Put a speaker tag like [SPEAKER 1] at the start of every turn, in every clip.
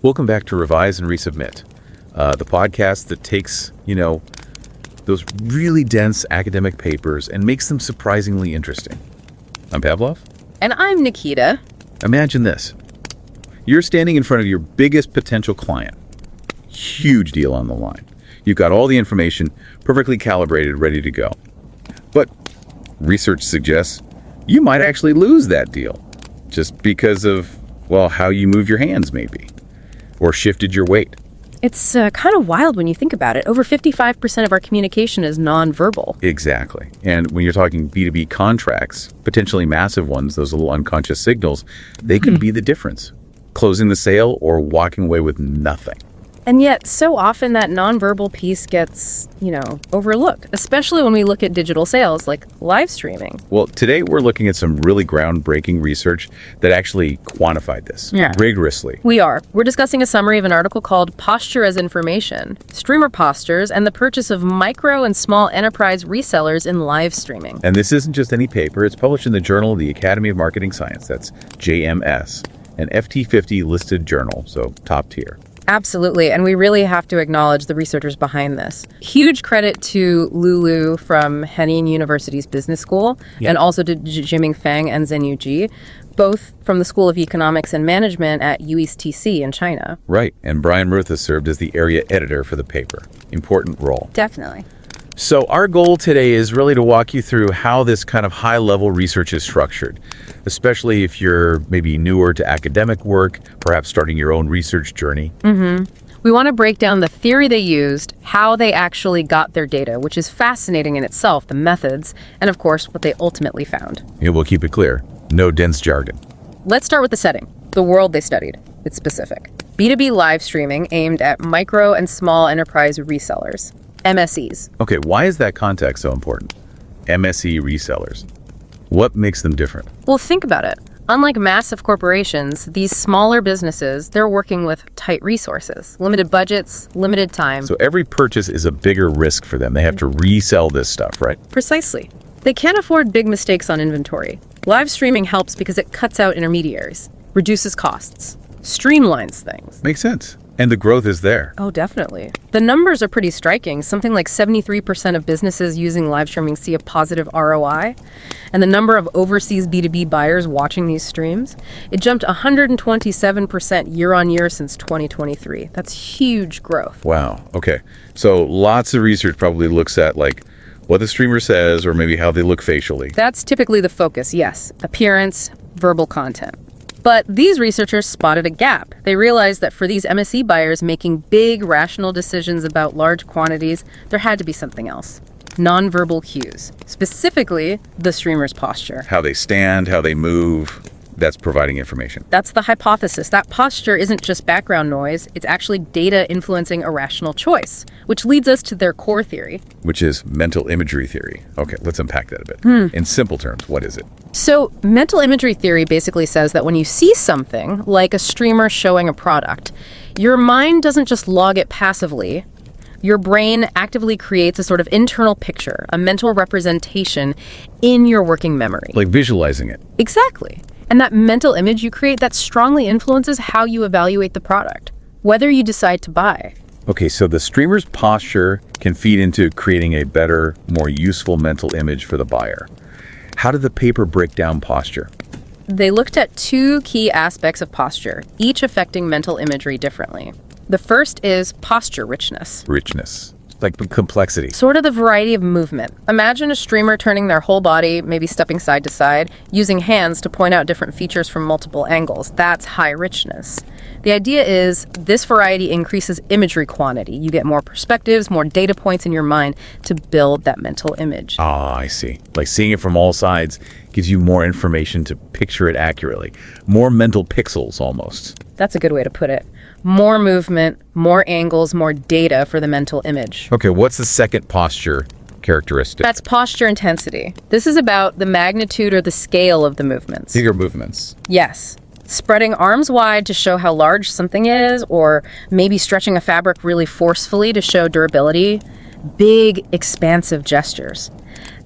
[SPEAKER 1] Welcome back to Revise and Resubmit, the podcast that takes, those really dense academic papers and makes them surprisingly interesting. I'm Pavlov.
[SPEAKER 2] And I'm Nikita.
[SPEAKER 1] Imagine this. You're standing in front of your biggest potential client. Huge deal on the line. You've got all the information perfectly calibrated, ready to go. But research suggests you might actually lose that deal just because of, how you move your hands maybe, or shifted your weight.
[SPEAKER 2] It's kind of wild when you think about it. Over 55% of our communication is nonverbal.
[SPEAKER 1] Exactly. And when you're talking B2B contracts, potentially massive ones, those little unconscious signals, they can be the difference. Closing the sale or walking away with nothing.
[SPEAKER 2] And yet, so often that nonverbal piece gets, overlooked, especially when we look at digital sales like live streaming.
[SPEAKER 1] Well, today we're looking at some really groundbreaking research that actually quantified this rigorously.
[SPEAKER 2] We're discussing a summary of an article called Posture as Information, Streamer Postures, and the Purchase of Micro and Small Enterprise Resellers in Live Streaming.
[SPEAKER 1] And this isn't just any paper. It's published in the Journal of the Academy of Marketing Science. That's JMS, an FT50 listed journal, so top tier.
[SPEAKER 2] Absolutely, and we really have to acknowledge the researchers behind this. Huge credit to Lulu from Henin University's Business School, and also to Jiming Feng and Zhenyu Ji, both from the School of Economics and Management at UESTC in China.
[SPEAKER 1] Right, and Brian Murtha served as the area editor for the paper. Important role.
[SPEAKER 2] Definitely.
[SPEAKER 1] So our goal today is really to walk you through how this kind of high-level research is structured, especially if you're maybe newer to academic work, perhaps starting your own research journey.
[SPEAKER 2] We want to break down the theory they used, how they actually got their data, which is fascinating in itself, the methods, and of course, what they ultimately found.
[SPEAKER 1] Yeah, we'll keep it clear. No dense jargon.
[SPEAKER 2] Let's start with the setting, the world they studied. It's specific. B2B live streaming aimed at micro and small enterprise resellers. MSEs.
[SPEAKER 1] Okay, why is that context so important? MSE resellers. What makes them different?
[SPEAKER 2] Well, think about it. Unlike massive corporations, these smaller businesses, they're working with tight resources, limited budgets, limited time.
[SPEAKER 1] So every purchase is a bigger risk for them. They have to resell this stuff, right?
[SPEAKER 2] Precisely. They can't afford big mistakes on inventory. Live streaming helps because it cuts out intermediaries, reduces costs, streamlines things.
[SPEAKER 1] Makes sense. And the growth is there.
[SPEAKER 2] Oh, definitely. The numbers are pretty striking. Something like 73% of businesses using live streaming see a positive ROI. And the number of overseas B2B buyers watching these streams, it jumped 127% year on year since 2023. That's huge growth.
[SPEAKER 1] Wow. Okay. So lots of research probably looks at what the streamer says or maybe how they look facially.
[SPEAKER 2] That's typically the focus, yes. Appearance, verbal content. But these researchers spotted a gap. They realized that for these MSE buyers making big, rational decisions about large quantities, there had to be something else. Nonverbal cues, specifically the streamer's posture.
[SPEAKER 1] How they stand, how they move, that's providing information.
[SPEAKER 2] That's the hypothesis. That posture isn't just background noise, it's actually data influencing a rational choice, which leads us to their core theory.
[SPEAKER 1] Which is mental imagery theory. Okay, let's unpack that a bit. In simple terms, what is it?
[SPEAKER 2] So, mental imagery theory basically says that when you see something, like a streamer showing a product, your mind doesn't just log it passively. Your brain actively creates a sort of internal picture, a mental representation in your working memory.
[SPEAKER 1] Like visualizing it.
[SPEAKER 2] Exactly. And that mental image you create, that strongly influences how you evaluate the product, whether you decide to buy.
[SPEAKER 1] Okay, so the streamer's posture can feed into creating a better, more useful mental image for the buyer. How did the paper break down posture?
[SPEAKER 2] They looked at two key aspects of posture, each affecting mental imagery differently. The first is posture richness.
[SPEAKER 1] Richness. Like complexity.
[SPEAKER 2] Sort of the variety of movement. Imagine a streamer turning their whole body, maybe stepping side to side, using hands to point out different features from multiple angles. That's high richness. The idea is this variety increases imagery quantity. You get more perspectives, more data points in your mind to build that mental image.
[SPEAKER 1] Ah, I see. Like seeing it from all sides gives you more information to picture it accurately. More mental pixels almost.
[SPEAKER 2] That's a good way to put it. More movement, more angles, more data for the mental image.
[SPEAKER 1] Okay, what's the second posture characteristic?
[SPEAKER 2] That's posture intensity. This is about the magnitude or the scale of the movements.
[SPEAKER 1] Bigger movements.
[SPEAKER 2] Yes. Spreading arms wide to show how large something is, or maybe stretching a fabric really forcefully to show durability. Big, expansive gestures.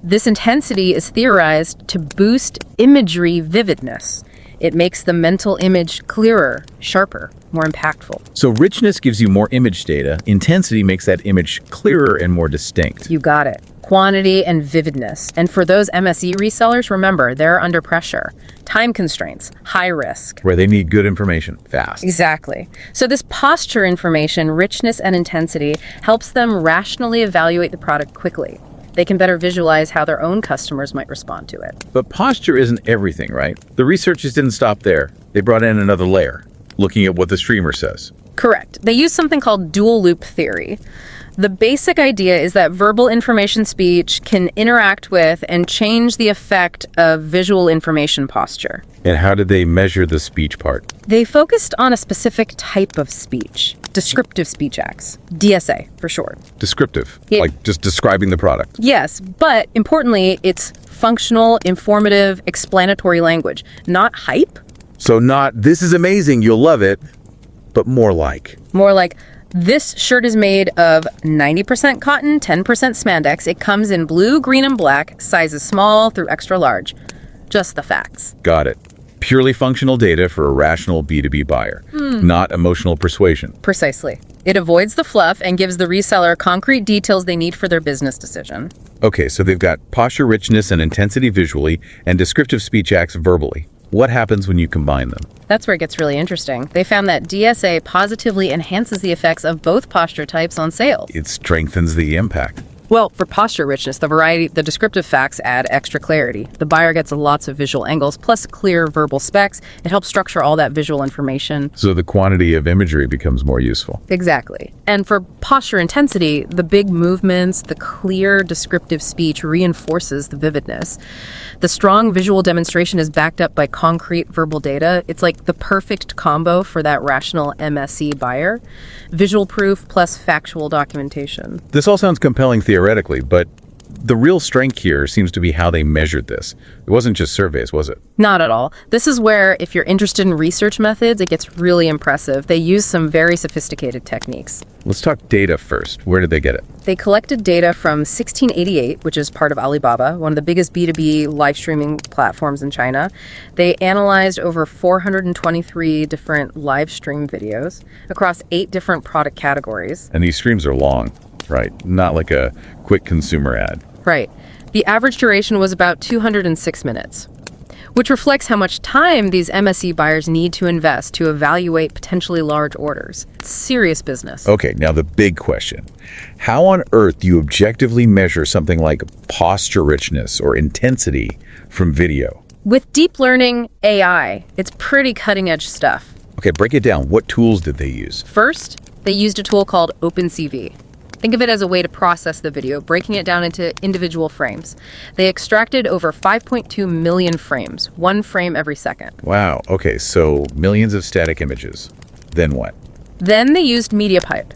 [SPEAKER 2] This intensity is theorized to boost imagery vividness. It makes the mental image clearer, sharper, more impactful.
[SPEAKER 1] So richness gives you more image data. Intensity makes that image clearer and more distinct.
[SPEAKER 2] You got it. Quantity and vividness. And for those MSE resellers, remember, they're under pressure. Time constraints, high risk.
[SPEAKER 1] Where they need good information fast.
[SPEAKER 2] Exactly. So this posture information, richness and intensity, helps them rationally evaluate the product quickly. They can better visualize how their own customers might respond to it.
[SPEAKER 1] But posture isn't everything, right? The researchers didn't stop there. They brought in another layer, looking at what the streamer says.
[SPEAKER 2] Correct. They use something called dual loop theory. The basic idea is that verbal information speech can interact with and change the effect of visual information posture.
[SPEAKER 1] And how did they measure the speech part?
[SPEAKER 2] They focused on a specific type of speech, descriptive speech acts, DSA for short.
[SPEAKER 1] Descriptive,
[SPEAKER 2] Yeah.
[SPEAKER 1] like just describing the product.
[SPEAKER 2] Yes, but importantly, it's functional, informative, explanatory language, not hype,
[SPEAKER 1] So not, this is amazing, you'll love it, but more like.
[SPEAKER 2] more like, this shirt is made of 90% cotton, 10% spandex. It comes in blue, green, and black, sizes small through extra large. Just the facts.
[SPEAKER 1] Got it. Purely functional data for a rational B2B buyer, not emotional persuasion.
[SPEAKER 2] Precisely. It avoids the fluff and gives the reseller concrete details they need for their business decision.
[SPEAKER 1] Okay, so they've got posture richness and intensity visually and descriptive speech acts verbally. What happens when you combine them?
[SPEAKER 2] That's where it gets really interesting. They found that DSA positively enhances the effects of both posture types on sales.
[SPEAKER 1] It strengthens the impact.
[SPEAKER 2] Well, for posture richness, the descriptive facts add extra clarity. The buyer gets lots of visual angles, plus clear verbal specs. It helps structure all that visual information.
[SPEAKER 1] So the quantity of imagery becomes more useful.
[SPEAKER 2] Exactly. And for posture intensity, the big movements, the clear descriptive speech reinforces the vividness. The strong visual demonstration is backed up by concrete verbal data. It's like the perfect combo for that rational MSE buyer. Visual proof plus factual documentation.
[SPEAKER 1] This all sounds compelling theoretically, but the real strength here seems to be how they measured this. It wasn't just surveys, was it?
[SPEAKER 2] Not at all. This is where, if you're interested in research methods, it gets really impressive. They use some very sophisticated techniques.
[SPEAKER 1] Let's talk data first. Where did they get it?
[SPEAKER 2] They collected data from 1688, which is part of Alibaba, one of the biggest B2B live streaming platforms in China. They analyzed over 423 different live stream videos across 8 different product categories.
[SPEAKER 1] And these streams are long, right? Not like a quick consumer ad.
[SPEAKER 2] Right. The average duration was about 206 minutes, which reflects how much time these MSE buyers need to invest to evaluate potentially large orders. It's serious business.
[SPEAKER 1] Okay, now the big question. How on earth do you objectively measure something like posture richness or intensity from video?
[SPEAKER 2] With deep learning AI, it's pretty cutting edge stuff.
[SPEAKER 1] Okay, break it down. What tools did they use?
[SPEAKER 2] First, they used a tool called OpenCV. Think of it as a way to process the video, breaking it down into individual frames. They extracted over 5.2 million frames, one frame every second.
[SPEAKER 1] Wow, okay, so millions of static images. Then what?
[SPEAKER 2] Then they used MediaPipe.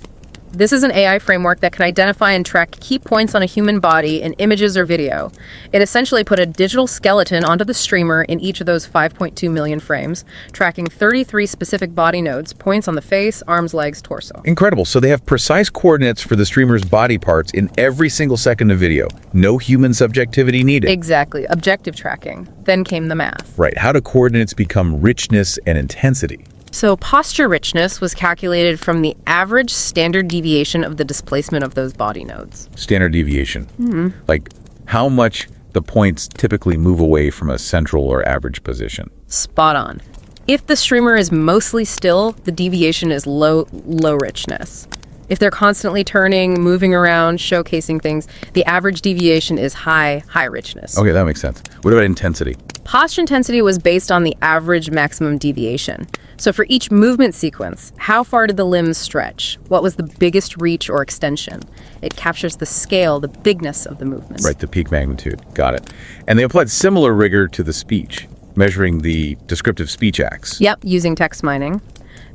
[SPEAKER 2] This is an AI framework that can identify and track key points on a human body in images or video. It essentially put a digital skeleton onto the streamer in each of those 5.2 million frames, tracking 33 specific body nodes, points on the face, arms, legs, torso.
[SPEAKER 1] Incredible. So they have precise coordinates for the streamer's body parts in every single second of video. No human subjectivity needed.
[SPEAKER 2] Exactly. Objective tracking. Then came the math.
[SPEAKER 1] Right. How do coordinates become richness and intensity?
[SPEAKER 2] So posture richness was calculated from the average standard deviation of the displacement of those body nodes.
[SPEAKER 1] Standard deviation. Like how much the points typically move away from a central or average position.
[SPEAKER 2] Spot on. If the streamer is mostly still, the deviation is low richness. If they're constantly turning, moving around, showcasing things, the average deviation is high richness.
[SPEAKER 1] Okay, that makes sense. What about intensity?
[SPEAKER 2] Posture intensity was based on the average maximum deviation. So for each movement sequence, how far did the limbs stretch? What was the biggest reach or extension? It captures the scale, the bigness of the movement.
[SPEAKER 1] Right, the peak magnitude. Got it. And they applied similar rigor to the speech, measuring the descriptive speech acts.
[SPEAKER 2] Yep, using text mining.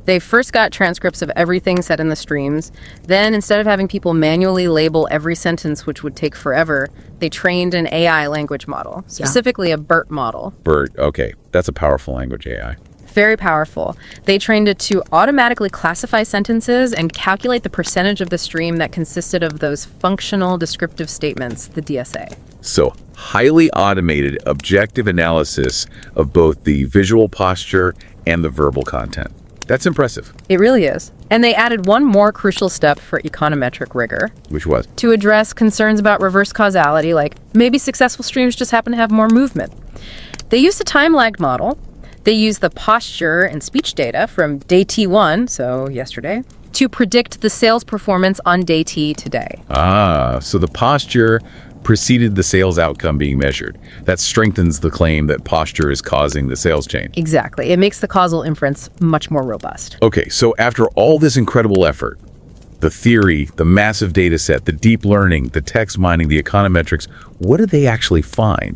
[SPEAKER 2] They first got transcripts of everything said in the streams. Then, instead of having people manually label every sentence, which would take forever, they trained an AI language model, specifically a BERT model.
[SPEAKER 1] BERT, okay. That's a powerful language AI.
[SPEAKER 2] very powerful. They trained it to automatically classify sentences and calculate the percentage of the stream that consisted of those functional descriptive statements, the DSA.
[SPEAKER 1] So, highly automated, objective analysis of both the visual posture and the verbal content. That's impressive.
[SPEAKER 2] It really is. And they added one more crucial step for econometric rigor.
[SPEAKER 1] Which was?
[SPEAKER 2] To address concerns about reverse causality, like maybe successful streams just happen to have more movement. They used a time-lagged model. They used the posture and speech data from day T1, so yesterday, to predict the sales performance on day T today.
[SPEAKER 1] So the posture preceded the sales outcome being measured. That strengthens the claim that posture is causing the sales change.
[SPEAKER 2] Exactly. It makes the causal inference much more robust.
[SPEAKER 1] Okay, so after all this incredible effort, the theory, the massive data set, the deep learning, the text mining, the econometrics, what did they actually find?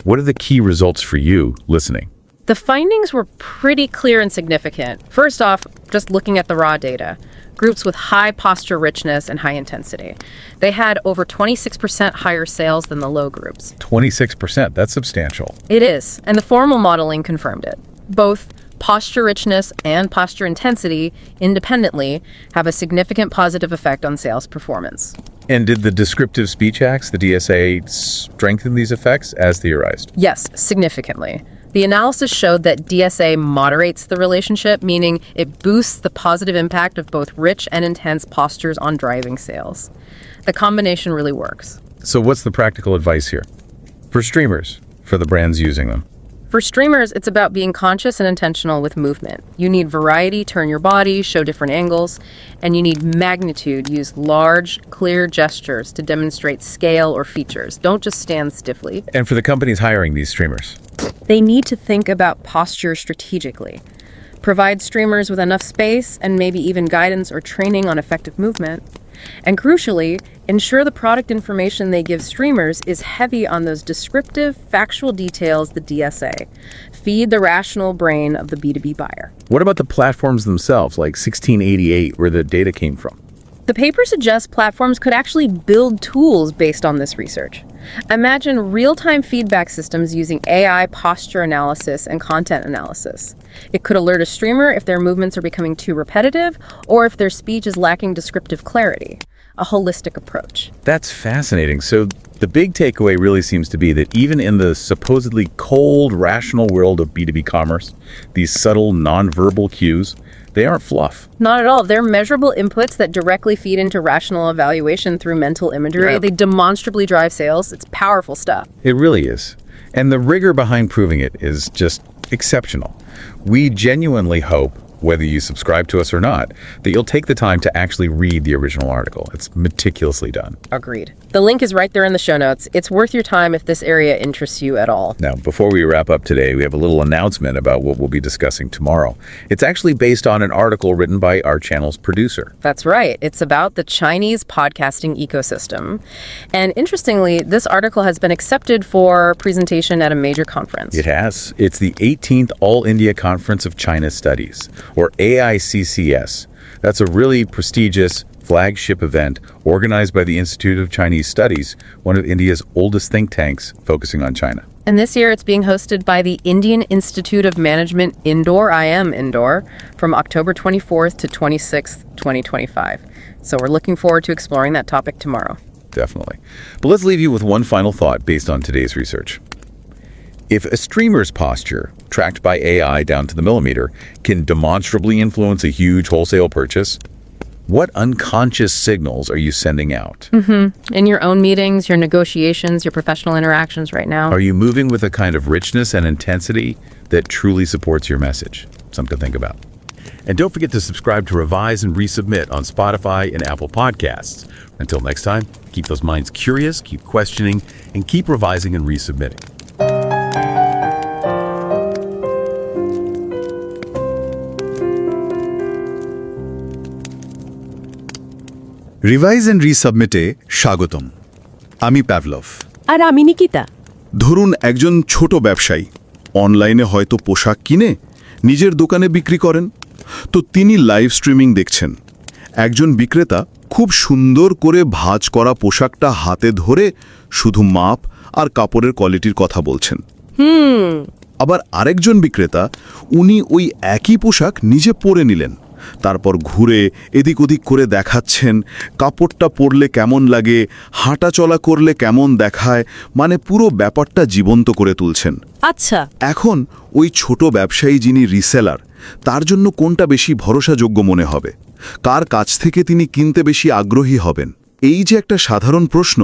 [SPEAKER 1] What are the key results for you listening?
[SPEAKER 2] The findings were pretty clear and significant. First off, just looking at the raw data, groups with high posture richness and high intensity. They had over 26% higher sales than the low groups.
[SPEAKER 1] 26%, that's substantial.
[SPEAKER 2] It is, and the formal modeling confirmed it. Both posture richness and posture intensity independently have a significant positive effect on sales performance.
[SPEAKER 1] And did the descriptive speech acts, the DSA, strengthen these effects as theorized?
[SPEAKER 2] Yes, significantly. The analysis showed that DSA moderates the relationship, meaning it boosts the positive impact of both rich and intense postures on driving sales. The combination really works.
[SPEAKER 1] So what's the practical advice here? For streamers, for the brands using them.
[SPEAKER 2] For streamers, it's about being conscious and intentional with movement. You need variety, turn your body, show different angles, and you need magnitude, use large, clear gestures to demonstrate scale or features. Don't just stand stiffly.
[SPEAKER 1] And for the companies hiring these streamers?
[SPEAKER 2] They need to think about posture strategically. Provide streamers with enough space and maybe even guidance or training on effective movement. And crucially, ensure the product information they give streamers is heavy on those descriptive, factual details, the DSA. Feed the rational brain of the B2B buyer.
[SPEAKER 1] What about the platforms themselves, like 1688, where the data came from?
[SPEAKER 2] The paper suggests platforms could actually build tools based on this research. Imagine real-time feedback systems using AI posture analysis and content analysis. It could alert a streamer if their movements are becoming too repetitive or if their speech is lacking descriptive clarity. A holistic approach.
[SPEAKER 1] That's fascinating. So the big takeaway really seems to be that even in the supposedly cold, rational world of B2B commerce, these subtle, nonverbal cues, they aren't fluff.
[SPEAKER 2] Not at all. They're measurable inputs that directly feed into rational evaluation through mental imagery.
[SPEAKER 1] Yeah.
[SPEAKER 2] They demonstrably drive sales. It's powerful stuff.
[SPEAKER 1] It really is. And the rigor behind proving it is just exceptional. We genuinely hope, whether you subscribe to us or not, that you'll take the time to actually read the original article. It's meticulously done.
[SPEAKER 2] Agreed. The link is right there in the show notes. It's worth your time if this area interests you at all.
[SPEAKER 1] Now, before we wrap up today, we have a little announcement about what we'll be discussing tomorrow. It's actually based on an article written by our channel's producer.
[SPEAKER 2] That's right. It's about the Chinese podcasting ecosystem. And interestingly, this article has been accepted for presentation at a major conference.
[SPEAKER 1] It has. It's the 18th All India Conference of China Studies, or AICCS. That's a really prestigious flagship event organized by the Institute of Chinese Studies, one of India's oldest think tanks focusing on China.
[SPEAKER 2] And this year it's being hosted by the Indian Institute of Management Indore, IM Indore, from October 24th to 26th, 2025. So we're looking forward to exploring that topic tomorrow.
[SPEAKER 1] Definitely. But let's leave you with one final thought based on today's research. If a streamer's posture, tracked by AI down to the millimeter, can demonstrably influence a huge wholesale purchase, what unconscious signals are you sending out?
[SPEAKER 2] In your own meetings, your negotiations, your professional interactions right now.
[SPEAKER 1] Are you moving with a kind of richness and intensity that truly supports your message? Something to think about. And don't forget to subscribe to Revise and Resubmit on Spotify and Apple Podcasts. Until next time, keep those minds curious, keep questioning, and keep revising and resubmitting.
[SPEAKER 3] Revise and রিসাবমিটে স্বাগতম। আমি Pavlov.
[SPEAKER 4] আর আমি নিকিতা।
[SPEAKER 3] ধরুন একজন ছোট ব্যবসায়ী অনলাইনে হয়তো পোশাক কিনে নিজের দোকানে বিক্রি করেন, তো তিনি লাইভ স্ট্রিমিং দেখছেন। একজন বিক্রেতা খুব সুন্দর করে ভাঁজ করা পোশাকটা হাতে ধরে শুধু মাপ আর কাপড়ের কোয়ালিটির কথা বলছেন। আবার আরেকজন বিক্রেতা উনি ওই একই পোশাক নিজে পরে নিলেন, তারপর ঘুরে এদিক ওদিক করে দেখাচ্ছেন কাপড়টা পরলে কেমন লাগে, হাঁটা চলা করলে কেমন দেখায়, মানে পুরো ব্যাপারটা জীবন্ত করে তুলছেন।
[SPEAKER 4] আচ্ছা,
[SPEAKER 3] এখন ওই ছোট ব্যবসায়ী যিনি রিসেলার, তার জন্য কোনটা বেশি ভরসাযোগ্য মনে হবে, কার কাছ থেকে তিনি কিনতে বেশি আগ্রহী হবেন? এই যে একটা সাধারণ প্রশ্ন,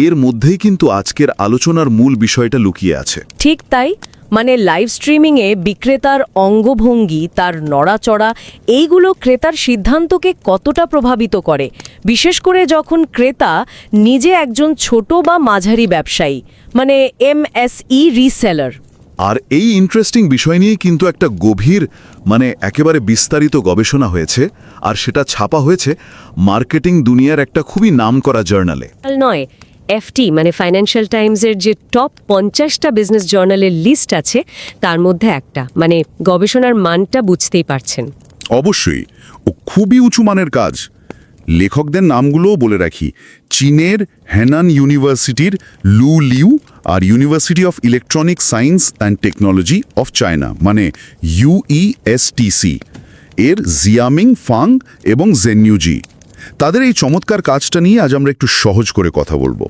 [SPEAKER 3] এর মধ্যেই কিন্তু আজকের আলোচনার মূল বিষয়টা লুকিয়ে আছে।
[SPEAKER 4] ঠিক তাই। মানে লাইভ স্ট্রিমিংয়ে বিক্রেতার অঙ্গভঙ্গি, তার নড়াচড়া, এইগুলো ক্রেতার সিদ্ধান্তকে কতটা প্রভাবিত করে, বিশেষ করে যখন ক্রেতা নিজে একজন ছোট বা মাঝারি ব্যবসায়ী, মানে এমএসই রিসেলার।
[SPEAKER 3] আর এই ইন্টারেস্টিং বিষয় নিয়ে কিন্তু একটা গভীর, মানে একেবারে বিস্তারিত গবেষণা হয়েছে, আর সেটা ছাপা হয়েছে মার্কেটিং দুনিয়ার একটা খুবই নামকরা জার্নালে।
[SPEAKER 4] নয়, এফটি মানে ফাইন্যান্সিয়াল টাইমসের যে টপ 50টা বিজনেস জার্নালের লিস্ট আছে তার মধ্যে একটা। মানে গবেষণার মানটা বুঝতেই পারছেন।
[SPEAKER 5] অবশ্যই, ও খুবই উঁচু মানের কাজ। লেখকদের নামগুলোও বলে রাখি, চীনের হেনান ইউনিভার্সিটির লু লিউ আর university of electronic science and technology of China, মানে ইউইএসটিসি এর জিয়ামিং ফাং এবং জেনইউজি। তাদের এই চমৎকার কাজটা নিয়ে আজ আমরা একটু সহজ করে কথা বলবো।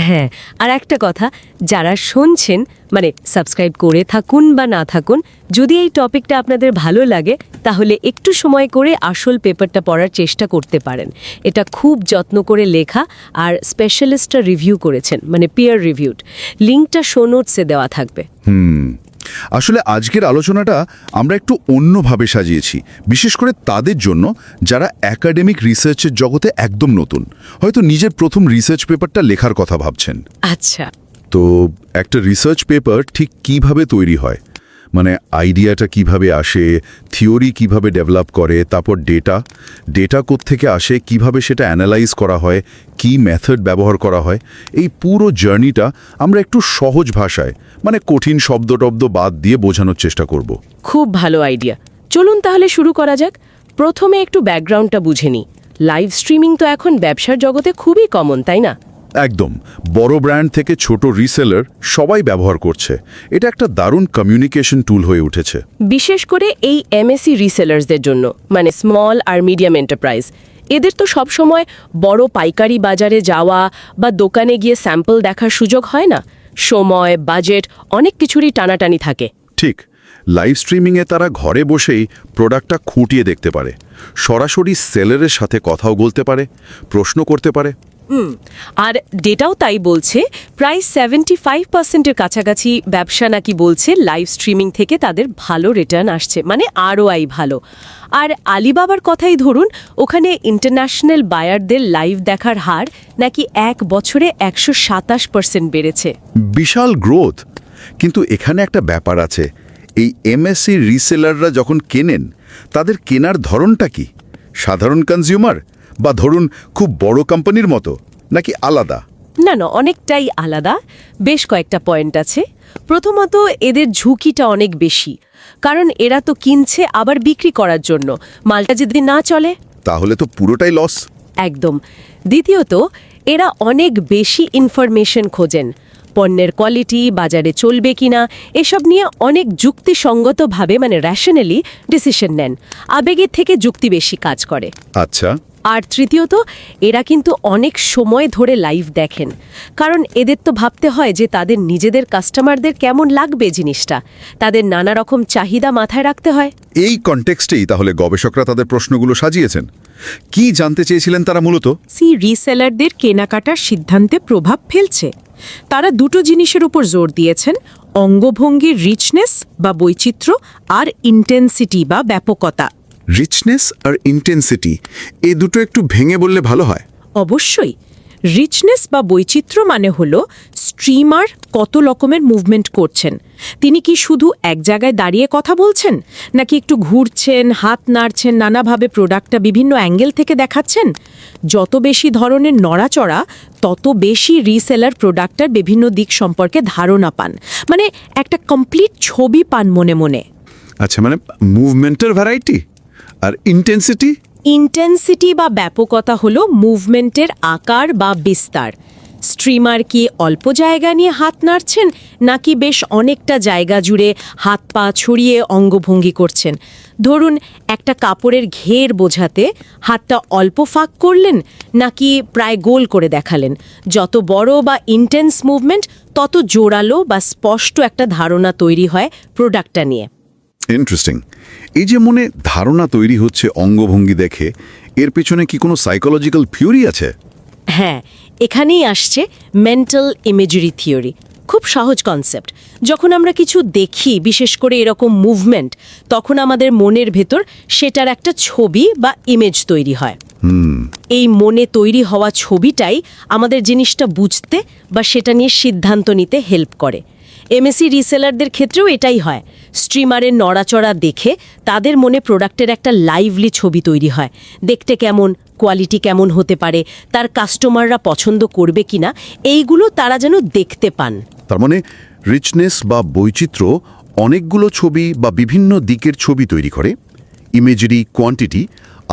[SPEAKER 4] হ্যাঁ, আর একটা কথা, যারা শুনছেন মানে সাবস্ক্রাইব করে থাকুন বা না থাকুন, যদি এই টপিকটা আপনাদের ভালো লাগে তাহলে একটু সময় করে আসল পেপারটা পড়ার চেষ্টা করতে পারেন। এটা খুব যত্ন করে লেখা, আর স্পেশালিস্টরা রিভিউ করেছেন, মানে পিয়ার রিভিউড। লিঙ্কটা শো নোটসে দেওয়া থাকবে।
[SPEAKER 5] আসলে আজকের আলোচনাটা আমরা একটু অন্যভাবে সাজিয়েছি, বিশেষ করে তাদের জন্য যারা একাডেমিক রিসার্চের জগতে একদম নতুন, হয়তো নিজের প্রথম রিসার্চ পেপারটা লেখার কথা ভাবছেন।
[SPEAKER 4] আচ্ছা,
[SPEAKER 5] তো একটা রিসার্চ পেপার ঠিক কিভাবে তৈরি হয়, মানে আইডিয়াটা কিভাবে আসে, থিওরি কিভাবে ডেভেলপ করে, তারপর ডেটা কোত্থেকে আসে, কিভাবে সেটা অ্যানালাইজ করা হয়, কি মেথড ব্যবহার করা হয়, এই পুরো জার্নিটা আমরা একটু সহজ ভাষায়, মানে কঠিন শব্দ বাদ দিয়ে বোঝানোর চেষ্টা করব।
[SPEAKER 4] খুব ভালো আইডিয়া। চলুন তাহলে শুরু করা যাক। প্রথমে একটু ব্যাকগ্রাউন্ডটা বুঝে নিই। লাইভ স্ট্রিমিং তো এখন ব্যবসার জগতে খুবই কমন, তাই না?
[SPEAKER 5] একদম, বড় ব্র্যান্ড থেকে ছোট রিসেলার সবাই ব্যবহার করছে। এটা একটা দারুণ কমিউনিকেশন টুল হয়ে উঠেছে,
[SPEAKER 4] বিশেষ করে এই এমএসই রিসেলার্সদের জন্য, মানে স্মল আর মিডিয়াম এন্টারপ্রাইজ। এদের তো সবসময় বড় পাইকারি বাজারে যাওয়া বা দোকানে গিয়ে স্যাম্পল দেখার সুযোগ হয় না। সময়, বাজেট, অনেক কিছুরই টানাটানি থাকে।
[SPEAKER 5] ঠিক। লাইভ স্ট্রিমিংয়ে তারা ঘরে বসেই প্রোডাক্টটা খুঁটিয়ে দেখতে পারে, সরাসরি সেলারের সাথে কথাও বলতে পারে, প্রশ্ন করতে পারে।
[SPEAKER 4] আর ডেটাও তাই বলছে, প্রায় 75%-এর কাছাকাছি ব্যবসা নাকি বলছে লাইভ স্ট্রিমিং থেকে তাদের ভালো রিটার্ন আসছে, মানে আরওআই ভালো। আর আলিবাবার কথাই ধরুন, ওখানে ইন্টারন্যাশনাল বায়ারদের লাইভ দেখার হার নাকি 1 বছরে 127% বেড়েছে।
[SPEAKER 5] বিশাল গ্রোথ। কিন্তু এখানে একটা ব্যাপার আছে, এই এমএসসি রিসেলাররা যখন কেনেন, তাদের কেনার ধরনটা কি? সাধারণ কনজিউমার, বা ধরুন খুব বড় কোম্পানির মতো, নাকি আলাদা?
[SPEAKER 4] না, অনেকটাই আলাদা। বেশ কয়েকটা পয়েন্ট আছে। প্রথমত, এদের ঝুঁকিটা অনেক বেশি, কারণ এরা তো কিনছে আবার বিক্রি করার জন্য। মালটা যদি না চলে
[SPEAKER 5] তাহলে তো পুরোটাই লস।
[SPEAKER 4] একদম। দ্বিতীয়ত, এরা অনেক বেশি ইনফরমেশন খোঁজেন, পণ্যের কোয়ালিটি, বাজারে চলবে কিনা, এসব নিয়ে অনেক যুক্তিসঙ্গতভাবে, মানে র্যাশনালি ডিসিশন নেন। আবেগের থেকে যুক্তি বেশি কাজ করে।
[SPEAKER 5] আচ্ছা।
[SPEAKER 4] আর তৃতীয়ত, এরা কিন্তু অনেক সময় ধরে লাইভ দেখেন, কারণ এদের তো ভাবতে হয় যে তাদের নিজেদের কাস্টমারদের কেমন লাগবে জিনিসটা। তাদের নানা রকম চাহিদা মাথায় রাখতে হয়।
[SPEAKER 5] এই কনটেক্সটেই তাহলে গবেষকরা তাদের প্রশ্নগুলো সাজিয়েছেন। কি জানতে চেয়েছিলেন তারা মূলত?
[SPEAKER 6] রিসেলারদের কেনাকাটার সিদ্ধান্তে প্রভাব ফেলছে। তারা দুটো জিনিসের উপর জোর দিয়েছেন: অঙ্গভঙ্গির রিচনেস বা বৈচিত্র্য, আর ইন্টেন্সিটি বা ব্যাপকতা।
[SPEAKER 5] রিচনেস আর ইন্টেন্সিটি, এই দুটো একটু ভেঙে বললে ভালো হয়।
[SPEAKER 6] অবশ্যই। রিচনেস বা বৈচিত্র্য মানে হলো স্ট্রিমার কত রকমের মুভমেন্ট করছেন। তিনি কি শুধু এক জায়গায় দাঁড়িয়ে কথা বলছেন, নাকি একটু ঘুরছেন, হাত নাড়ছেন, নানাভাবে প্রোডাক্টটা বিভিন্ন অ্যাঙ্গেল থেকে দেখাচ্ছেন? যত বেশি ধরনের নড়াচড়া, তত বেশি রিসেলার প্রোডাক্টের বিভিন্ন দিক সম্পর্কে ধারণা পান, মানে একটা কমপ্লিট ছবি পান মনে মনে।
[SPEAKER 5] আচ্ছা, মানে মুভমেন্টের ভ্যারাইটি। আর ইন্টেন্সিটি?
[SPEAKER 6] ইন্টেন্সিটি বা ব্যাপকতা হলো মুভমেন্টের আকার বা বিস্তার। স্ট্রিমার কি অল্প জায়গা নিয়ে হাত নাড়ছেন নাকি বেশ অনেকটা জায়গা জুড়ে হাত পা ছড়িয়ে অঙ্গভঙ্গি করছেন? ধরুন একটা কাপড়ের ঘের বোঝাতে হাতটা অল্প ফাঁক করলেন নাকি প্রায় গোল করে দেখালেন? যত বড় বা ইন্টেন্স মুভমেন্ট তত জোরালো বা স্পষ্ট একটা ধারণা তৈরি হয় প্রোডাক্টটা নিয়ে।
[SPEAKER 5] ইন্টারেস্টিং। এই যে মনে ধারণা তৈরি হচ্ছে অঙ্গভঙ্গি দেখে, এর পেছনে কি কোনো সাইকোলজিক্যাল থিওরি আছে?
[SPEAKER 6] হ্যাঁ, এখানেই আসছে মেন্টাল ইমেজারি থিওরি। খুব সহজ কনসেপ্ট। যখন আমরা কিছু দেখি, বিশেষ করে এরকম মুভমেন্ট, তখন আমাদের মনের ভেতর সেটার একটা ছবি বা ইমেজ তৈরি হয়। এই মনে তৈরি হওয়া ছবিটাই আমাদের জিনিসটা বুঝতে বা সেটা নিয়ে সিদ্ধান্ত নিতে হেল্প করে। এমএসি রিসেলারদের ক্ষেত্রেও এটাই হয়। স্ট্রিমারের নড়াচড়া দেখে তাদের মনে প্রোডাক্টের একটা লাইভলি ছবি তৈরি হয়। দেখতে কেমন, কোয়ালিটি কেমন হতে পারে, তার কাস্টমাররা পছন্দ করবে কিনা, এইগুলো তারা যেন দেখতে পান।
[SPEAKER 5] তার মানে রিচনেস বা বৈচিত্র্য অনেকগুলো ছবি বা বিভিন্ন দিকের ছবি তৈরি করে। ইমেজারি, কোয়ান্টিটি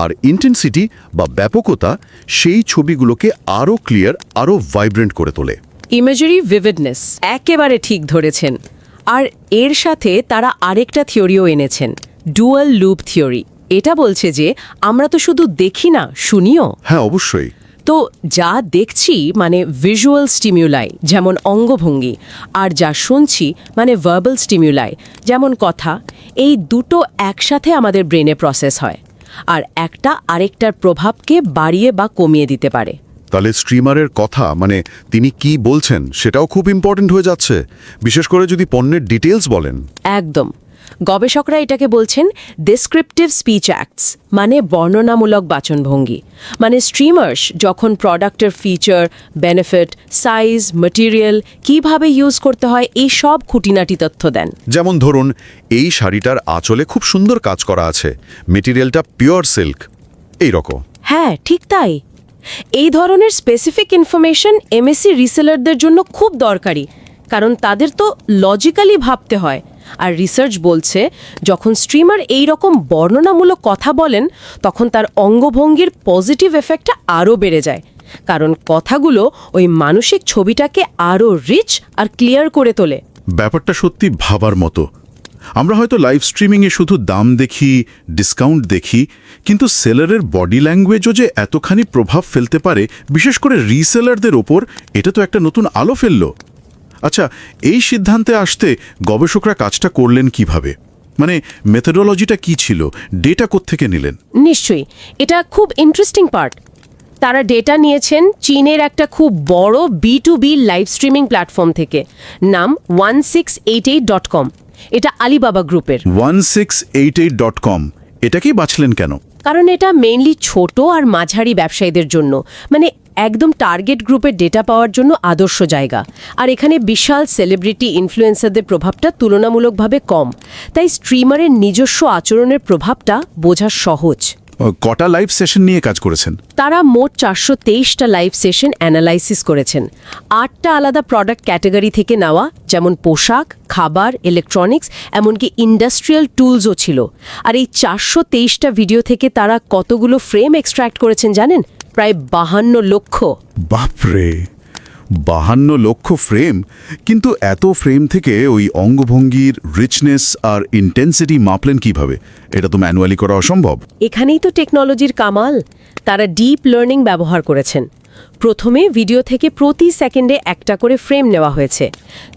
[SPEAKER 5] আর ইন্টেন্সিটি বা ব্যাপকতা সেই ছবিগুলোকে আরও ক্লিয়ার, আরও ভাইব্রেন্ট করে তোলে।
[SPEAKER 6] ইমেজারি ভিভিডনেস, একেবারে ঠিক ধরেছেন। আর এর সাথে তারা আরেকটা থিওরিও এনেছেন, ডুয়াল লুপ থিওরি। এটা বলছে যে আমরা তো শুধু দেখি না, শুনিও।
[SPEAKER 5] হ্যাঁ, অবশ্যই।
[SPEAKER 6] তো যা দেখছি মানে ভিজুয়াল স্টিমিউলাই, যেমন অঙ্গভঙ্গি, আর যা শুনছি মানে ভার্বাল স্টিমিউলাই, যেমন কথা, এই দুটো একসাথে আমাদের ব্রেনে প্রসেস হয়, আর একটা আরেকটার প্রভাবকে বাড়িয়ে বা কমিয়ে দিতে পারে।
[SPEAKER 5] তাহলে স্ট্রিমারের কথা মানে তিনি কি বলছেন সেটাও খুব ইম্পর্ট্যান্ট হয়ে যাচ্ছে, বিশেষ করে যদি পণ্যের ডিটেলস বলেন।
[SPEAKER 6] একদম। গবেষকরা এটাকে বলছেন ডেসক্রিপটিভ স্পিচ অ্যাক্টস, মানে বর্ণনামূলক বাচনভঙ্গি। মানে স্ট্রিমার্স যখন প্রোডাক্টের ফিচার, বেনিফিট, সাইজ, ম্যাটেরিয়াল, কিভাবে ইউজ করতে হয়, এই সব খুঁটিনাটি তথ্য দেন।
[SPEAKER 5] যেমন ধরুন, এই শাড়িটার আঁচলে খুব সুন্দর কাজ করা আছে, মেটেরিয়ালটা পিওর সিল্ক, এই রকম।
[SPEAKER 6] হ্যাঁ, ঠিক তাই। এই ধরনের স্পেসিফিক ইনফরমেশন এমএসি রিসেলারদের জন্য খুব দরকারি, কারণ তাদের তো লজিক্যালি ভাবতে হয়। আর রিসার্চ বলছে যখন স্ট্রিমার এই রকম বর্ণনামূলক কথা বলেন, তখন তার অঙ্গভঙ্গির পজিটিভ এফেক্টটা আরও বেড়ে যায়, কারণ কথাগুলো ওই মানসিক ছবিটাকে আরও রিচ আর ক্লিয়ার করে তোলে।
[SPEAKER 5] ব্যাপারটা সত্যি ভাবার মতো। আমরা হয়তো লাইভ স্ট্রিমিংয়ে শুধু দাম দেখি, ডিসকাউন্ট দেখি, কিন্তু সেলারের বডি ল্যাঙ্গুয়েজও যে এতখানি প্রভাব ফেলতে পারে, বিশেষ করে রিসেলারদের ওপর, এটা তো একটা নতুন আলো ফেলল। আচ্ছা, এই সিদ্ধান্তে আসতে গবেষকরা কাজটা করলেন কিভাবে? মানে মেথোডোলজিটা কি ছিল, ডেটা কোত্থেকে নিলেন?
[SPEAKER 6] নিশ্চয়ই, এটা খুব ইন্টারেস্টিং পার্ট। তারা ডেটা নিয়েছেন চীনের একটা খুব বড় B2B লাইভ স্ট্রিমিং প্ল্যাটফর্ম থেকে, নাম 1688.com। এটা আলিবাবা গ্রুপের।
[SPEAKER 5] 1688.com, এটাকেই বাছলেন কেন?
[SPEAKER 6] কারণ এটা মেইনলি ছোট আর মাঝারি ব্যবসায়ীদের জন্য, মানে একদম টার্গেট গ্রুপের ডেটা পাওয়ার জন্য আদর্শ জায়গা। আর এখানে বিশাল সেলিব্রিটি ইনফ্লুয়েন্সারদের প্রভাবটা তুলনামূলকভাবে কম, তাই স্ট্রিমারের নিজস্ব আচরণের প্রভাবটা বোঝা সহজ।
[SPEAKER 5] কটা লাইভ সেশন নিয়ে কাজ করেছেন?
[SPEAKER 6] তারা মোট 423টা লাইভ সেশন অ্যানালাইসিস করেছেন। 8টা আলাদা প্রোডাক্ট ক্যাটাগরি থেকে নেওয়া, যেমন পোশাক, খাবার, ইলেকট্রনিক্স, এমনকি ইন্ডাস্ট্রিয়াল টুলসও ছিল। আর এই 423টা ভিডিও থেকে তারা কতগুলো ফ্রেম এক্সট্র্যাক্ট করেছেন জানেন? প্রায় 52 লক্ষ।
[SPEAKER 5] বাপরে, 52 লক্ষ ফ্রেম! কিন্তু এত ফ্রেম থেকে ওই অঙ্গভঙ্গির রিচনেস আর ইন্টেন্সিটি মাপলেন কিভাবে? এটা তো ম্যানুয়ালি করা অসম্ভব।
[SPEAKER 6] এখানেই তো টেকনোলজির কামাল। তারা ডিপ লার্নিং ব্যবহার করেছেন। প্রথমে ভিডিও থেকে প্রতি সেকেন্ডে একটা করে ফ্রেম নেওয়া হয়েছে।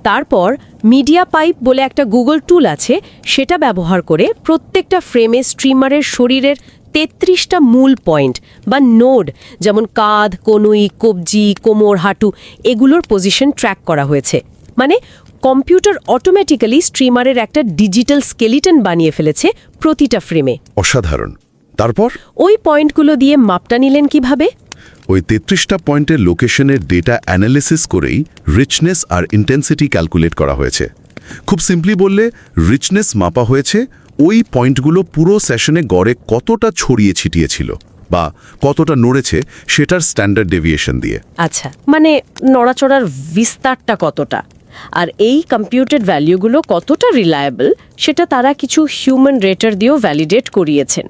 [SPEAKER 6] তারপর মিডিয়া পাইপ বলে একটা গুগল টুল আছে, সেটা ব্যবহার করে প্রত্যেকটা ফ্রেমে স্ট্রিমারের শরীরের 33টা মূল পয়েন্ট বা নোড, যেমন কাঁধ, কনুই, কবজি, কোমর, হাঁটু, এগুলোর পজিশন ট্র্যাক করা হয়েছে। মানে কম্পিউটার অটোমেটিক্যালি স্ট্রিমারের একটা ডিজিটাল স্কেলিটন বানিয়ে ফেলেছে প্রতিটা ফ্রেমে।
[SPEAKER 5] অসাধারণ। তারপর
[SPEAKER 6] ওই পয়েন্টগুলো দিয়ে মাপটা নিলেন কিভাবে?
[SPEAKER 5] ওই 33টা পয়েন্টের লোকেশনের ডেটা অ্যানালিসিস করেই রিচনেস আর ইন্টেন্সিটি ক্যালকুলেট করা হয়েছে। খুব সিম্পলি বললে, রিচনেস মাপা হয়েছে ওই পয়েন্টগুলো পুরো সেশনে গড়ে কতটা ছড়িয়ে ছিটিয়েছিল বা কতটা নড়েছে সেটার স্ট্যান্ডার্ড ডেভিয়েশন দিয়ে।
[SPEAKER 6] আচ্ছা, মানে নড়াচড়ার বিস্তারটা কতটা, আর এই কম্পিউটেড ভ্যালুগুলো কতটা রিলায়েবল, সেটা তারা কিছু হিউম্যান রেটার দিয়েও ভ্যালিডেট করিয়েছেন।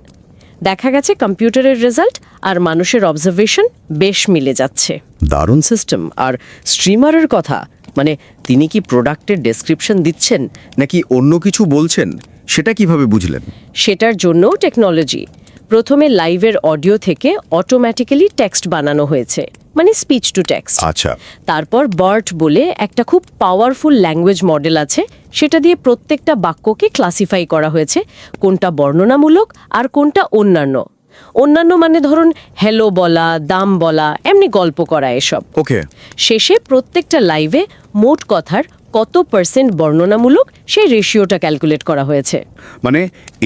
[SPEAKER 4] দেখা গেছে কম্পিউটারের রেজাল্ট আর মানুষের অবজারভেশন বেশ মিলে যাচ্ছে।
[SPEAKER 7] দারুণ সিস্টেম। আর স্ট্রিমারের কথা, মানে তিনি কি প্রোডাক্টের ডেসক্রিপশন দিচ্ছেন নাকি অন্য কিছু বলছেন, সেটা কিভাবে বুঝলেন?
[SPEAKER 4] সেটার জন্যও টেকনোলজি। প্রথমে লাইভের অডিও থেকে অটোমেটিক্যালি টেক্সট বানানো হয়েছে, মানে স্পিচ টু টেক্সট।
[SPEAKER 5] আচ্ছা,
[SPEAKER 4] তারপর বার্ট বলে একটা খুব পাওয়ারফুল ল্যাঙ্গুয়েজ মডেল আছে, সেটা দিয়ে প্রত্যেকটা বাক্যকে ক্লাসিফাই করা হয়েছে, কোনটা বর্ণনামূলক আর কোনটা অন্যান্য। অন্যান্য মানে ধরুন হ্যালো বলা, দাম বলা, এমনি গল্প করা, এসব।
[SPEAKER 5] ওকে।
[SPEAKER 4] শেষে প্রত্যেকটা লাইভে মোট কথার কত % বর্ণনামূলক সেই রেশিওটা ক্যালকুলেট করা হয়েছে।
[SPEAKER 5] মানে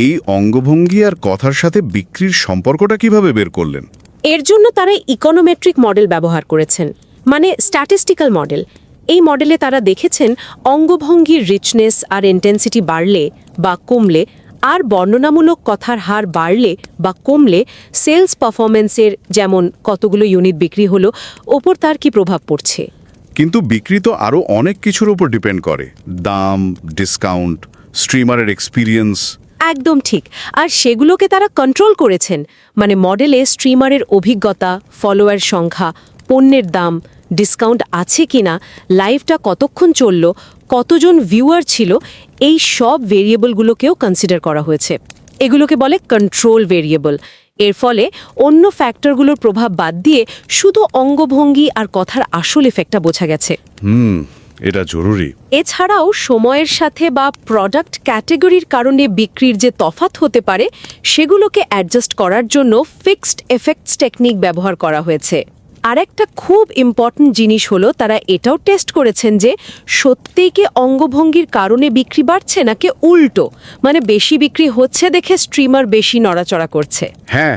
[SPEAKER 5] এই অঙ্গভঙ্গি আর কথার সাথে বিক্রির সম্পর্কটা কিভাবে বের করলেন?
[SPEAKER 6] এর জন্য তারা ইকোনোমেট্রিক মডেল ব্যবহার করেছেন, মানে স্ট্যাটিস্টিক্যাল মডেল। এই মডেলে তারা দেখেছেন অঙ্গভঙ্গির রিচনেস আর ইন্টেন্সিটি বাড়লে বা কমলে, আর বর্ণনামূলক কথার হার বাড়লে বা কমলে সেলস পারফরমেন্সের, যেমন কতগুলো ইউনিট বিক্রি হলো, ওপর তার কি প্রভাব পড়ছে।
[SPEAKER 5] কিন্তু বিক্রি তো আরও অনেক কিছুর উপর ডিপেন্ড করে, দাম, ডিসকাউন্ট, স্ট্রিমারের এক্সপিরিয়েন্স।
[SPEAKER 6] একদম ঠিক। আর সেগুলোকে তারা কন্ট্রোল করেছেন, মানে মডেলে স্ট্রিমারের অভিজ্ঞতা, ফলোয়ার সংখ্যা, পণ্যের দাম, ডিসকাউন্ট আছে কিনা, লাইভটা কতক্ষণ চলল, কতজন ভিউয়ার ছিল, এই সব ভেরিয়েবলগুলোকেও কনসিডার করা হয়েছে। এগুলোকে বলে কন্ট্রোল ভেরিয়েবল। এর ফলে অন্য ফ্যাক্টরগুলোর প্রভাব বাদ দিয়ে শুধু অঙ্গভঙ্গি আর কথার আসল এফেক্টটা বোঝা গেছে।
[SPEAKER 5] এটা জরুরি।
[SPEAKER 6] এছাড়াও সময়ের সাথে বা প্রোডাক্ট ক্যাটেগরির কারণে বিক্রির যে তফাৎ হতে পারে, সেগুলোকে অ্যাডজাস্ট করার জন্য ফিক্সড এফেক্টস টেকনিক ব্যবহার করা হয়েছে। আরেকটা খুব ইম্পর্ট্যান্ট জিনিস হলো, তারা এটাও টেস্ট করেছেন যে সত্যিই কি অঙ্গভঙ্গির কারণে বিক্রি বাড়ছে নাকি উল্টো, মানে বেশি বিক্রি হচ্ছে দেখে স্ট্রিমার বেশি নড়াচড়া করছে।
[SPEAKER 5] হ্যাঁ,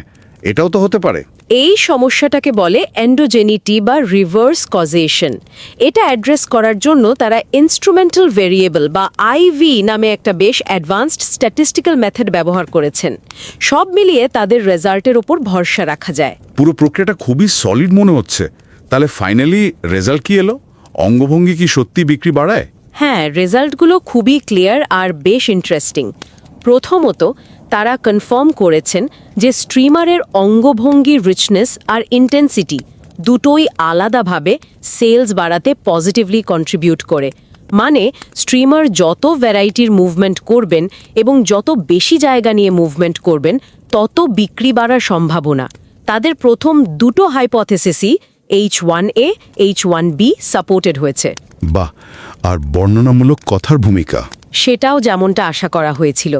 [SPEAKER 5] এটাও তো হতে পারে।
[SPEAKER 6] এই সমস্যাটাকে বলে এন্ডোজেনিটি বা রিভার্স কজেশন। এটা অ্যাড্রেস করার জন্য তারা ইনস্ট্রুমেন্টাল ভেরিয়েবল বা আইভি নামে একটা বেশ অ্যাডভান্সড স্ট্যাটিস্টিক্যাল মেথড ব্যবহার করেছেন। সব মিলিয়ে তাদের রেজাল্টের ওপর ভরসা রাখা যায়।
[SPEAKER 5] পুরো প্রক্রিয়াটা খুবই সলিড মনে হচ্ছে। তাহলে ফাইনালি রেজাল্ট কি এলো? অঙ্গভঙ্গি কি সত্যি বিক্রি বাড়ায়?
[SPEAKER 6] হ্যাঁ, রেজাল্টগুলো খুবই ক্লিয়ার আর বেশ ইন্টারেস্টিং। প্রথমত, তারা কনফার্ম করেছেন যে স্ট্রিমারের অঙ্গভঙ্গির রিচনেস আর ইন্টেন্সিটি দুটোই আলাদাভাবে সেলস বাড়াতে পজিটিভলি কন্ট্রিবিউট করে। মানে স্ট্রিমার যত ভ্যারাইটির মুভমেন্ট করবেন এবং যত বেশি জায়গা নিয়ে মুভমেন্ট করবেন, তত বিক্রি বাড়ার সম্ভাবনা। তাদের প্রথম দুটো হাইপোথেসিসই H1A, H1B সাপোর্টেড হয়েছে।
[SPEAKER 5] বাহ! আর বর্ণনামূলক কথার ভূমিকা?
[SPEAKER 6] সেটাও যেমনটা আশা করা হয়েছিল।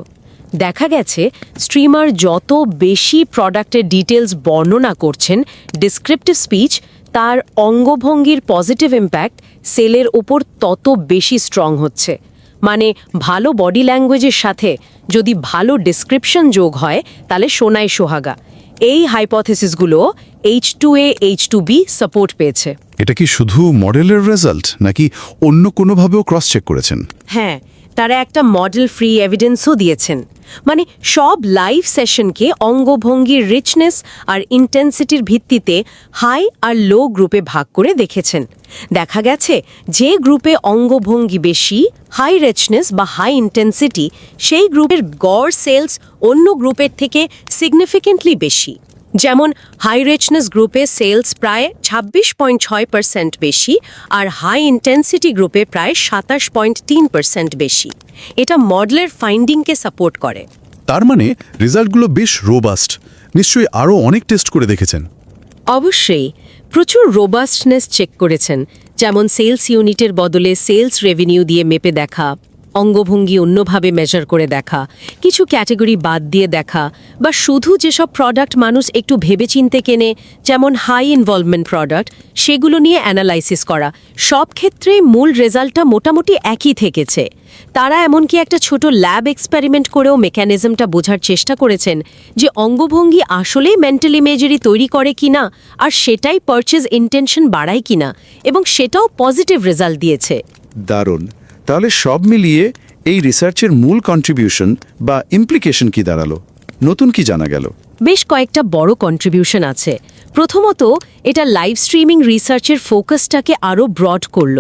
[SPEAKER 6] দেখা গেছে স্ট্রিমার যত বেশি প্রোডাক্টের ডিটেলস বর্ণনা করছেন, ডিসক্রিপটিভ স্পিচ, তার অঙ্গভঙ্গির পজিটিভ ইম্প্যাক্ট সেলের ওপর তত বেশি স্ট্রং হচ্ছে। মানে ভালো বডি ল্যাঙ্গুয়েজের সাথে যদি ভালো ডিসক্রিপশন যোগ হয়, তাহলে সোনায় সোহাগা। এই হাইপোথেসিসগুলো H2A, H2B সাপোর্ট পেয়েছে।
[SPEAKER 5] এটা কি শুধু মডেলের রেজাল্ট নাকি অন্য কোনোভাবেও ক্রস চেক করেছেন?
[SPEAKER 6] হ্যাঁ, তারা একটা মডেল ফ্রি এভিডেন্সও দিয়েছেন। মানে সব লাইভ সেশনকে অঙ্গভঙ্গির রিচনেস আর ইন্টেন্সিটির ভিত্তিতে হাই আর লো গ্রুপে ভাগ করে দেখেছেন। দেখা গেছে যে গ্রুপে অঙ্গভঙ্গি বেশি, হাই রিচনেস বা হাই ইন্টেন্সিটি, সেই গ্রুপের গড় সেলস অন্য গ্রুপের থেকে সিগনিফিকেন্টলি বেশি। যেমন হাই রিচনেস গ্রুপে সেলস প্রায় 26.6% বেশি আর হাই ইন্টেন্সিটি গ্রুপে প্রায় 27.3% বেশি। এটা মডেলের ফাইন্ডিংকে সাপোর্ট করে।
[SPEAKER 5] তার মানে রেজাল্টগুলো বেশ রোবাস্ট। নিশ্চয়ই আরও অনেক টেস্ট করে দেখেছেন।
[SPEAKER 6] অবশ্যই প্রচুর রোবাস্টনেস চেক করেছেন, যেমন সেলস ইউনিটের বদলে সেলস রেভিনিউ দিয়ে মেপে দেখা, অঙ্গভঙ্গি অন্যভাবে মেজার করে দেখা, কিছু ক্যাটাগরি বাদ দিয়ে দেখা, বা শুধু যেসব প্রোডাক্ট মানুষ একটু ভেবেচিন্তে কেনে, যেমন হাই ইনভলভমেন্ট প্রোডাক্ট, সেগুলো নিয়ে অ্যানালাইসিস করা। সব ক্ষেত্রেই মূল রেজাল্টটা মোটামুটি একই থেকেছে। তারা এমনকি একটা ছোট ল্যাব এক্সপেরিমেন্ট করেও মেকানিজমটা বোঝার চেষ্টা করেছেন যে অঙ্গভঙ্গি আসলেই মেন্টাল ইমেজারি তৈরি করে কিনা, আর সেটাই পারচেজ ইন্টেনশন বাড়ায় কিনা, এবং সেটাও পজিটিভ রেজাল্ট দিয়েছে।
[SPEAKER 8] দারুণ। তাহলে সব মিলিয়ে এই রিসার্চের মূল কন্ট্রিবিউশন বা ইমপ্লিকেশন কি দাঁড়ালো? নতুন কি জানা গেল?
[SPEAKER 6] বেশ কয়েকটা বড় কন্ট্রিবিউশন আছে। প্রথমত, এটা লাইভ স্ট্রিমিং রিসার্চের ফোকাসটাকে আরও ব্রড করল।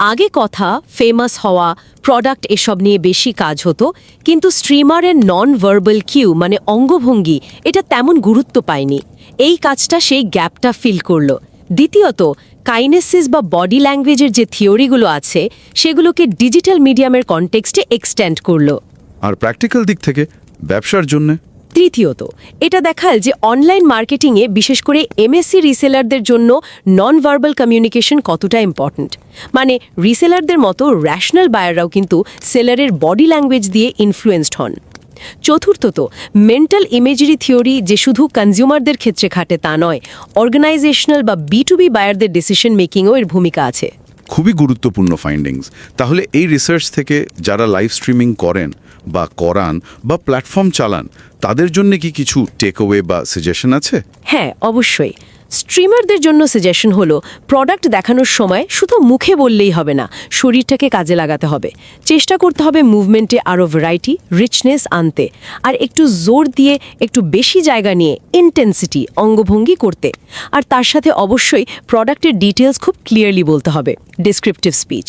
[SPEAKER 4] আগে কথা ফেমাস হওয়া প্রোডাক্ট এসব নিয়ে বেশি কাজ হতো, কিন্তু স্ট্রিমারের নন ভার্বাল কিউ মানে অঙ্গভঙ্গি এটা তেমন গুরুত্ব পায়নি। এই কাজটা সেই গ্যাপটা ফিল করলো। দ্বিতীয়ত, কাইনেসিস বা বডি ল্যাঙ্গুয়েজের যে থিওরিগুলো আছে সেগুলোকে ডিজিটাল মিডিয়ামের কনটেক্সটে এক্সটেন্ড করলো।
[SPEAKER 8] আর প্র্যাকটিক্যাল দিক থেকে ব্যবসার জন্যে
[SPEAKER 4] তৃতীয়ত, এটা দেখাল যে অনলাইন মার্কেটিংয়ে বিশেষ করে এমএসসি রিসেলারদের জন্য নন ভার্বাল কমিউনিকেশন কতটা ইম্পর্ট্যান্ট। মানে রিসেলারদের মতো র্যাশনাল বায়াররাও কিন্তু সেলারের বডি ল্যাঙ্গুয়েজ দিয়ে ইনফ্লুয়েন্সড হন। চতুর্থত, মেন্টাল ইমেজারি থিওরি যে শুধু কনজিউমারদের ক্ষেত্রে খাটে তা নয়, অর্গানাইজেশনাল বা B2B বায়ারদের ডিসিশন মেকিংও এর ভূমিকা আছে।
[SPEAKER 5] খুবই গুরুত্বপূর্ণ ফাইন্ডিংস। তাহলে এই রিসার্চ থেকে যারা লাইভ স্ট্রিমিং করেন বা করান বা প্ল্যাটফর্ম চালান তাদের জন্য কি কিছু টেকঅ্যাওয়ে বা সাজেশন আছে?
[SPEAKER 4] হ্যাঁ, অবশ্যই। স্ট্রিমারদের জন্য সাজেশন হলো প্রোডাক্ট দেখানোর সময় শুধু মুখে বললেই হবে না, শরীরটাকে কাজে লাগাতে হবে। চেষ্টা করতে হবে মুভমেন্টে আরও ভ্যারাইটি, রিচনেস আনতে, আর একটু জোর দিয়ে একটু বেশি জায়গা নিয়ে ইন্টেন্সিটি অঙ্গভঙ্গি করতে। আর তার সাথে অবশ্যই প্রোডাক্টের ডিটেলস খুব ক্লিয়ারলি বলতে হবে, ডেসক্রিপটিভ স্পিচ।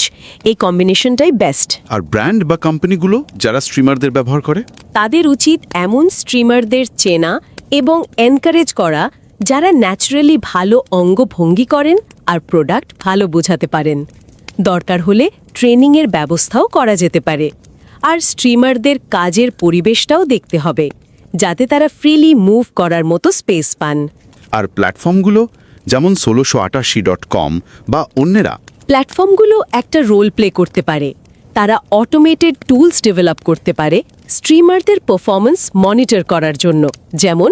[SPEAKER 4] এই কম্বিনেশনটাই বেস্ট।
[SPEAKER 5] আর ব্র্যান্ড বা কোম্পানিগুলো যারা স্ট্রিমারদের ব্যবহার করে
[SPEAKER 4] তাদের উচিত এমন স্ট্রিমারদের চেনা এবং এনকারেজ করা যারা ন্যাচারালি ভালো অঙ্গভঙ্গি করেন আর প্রোডাক্ট ভালো বোঝাতে পারেন। দরকার হলে ট্রেনিংয়ের ব্যবস্থাও করা যেতে পারে। আর স্ট্রিমারদের কাজের পরিবেশটাও দেখতে হবে, যাতে তারা ফ্রিলি মুভ করার মতো স্পেস পান।
[SPEAKER 5] আর প্ল্যাটফর্মগুলো যেমন 1688.com বা অন্যেরা
[SPEAKER 4] প্ল্যাটফর্মগুলো একটা রোল প্লে করতে পারে। তারা অটোমেটেড টুলস ডেভেলপ করতে পারে স্ট্রিমারদের পারফরম্যান্স মনিটর করার জন্য, যেমন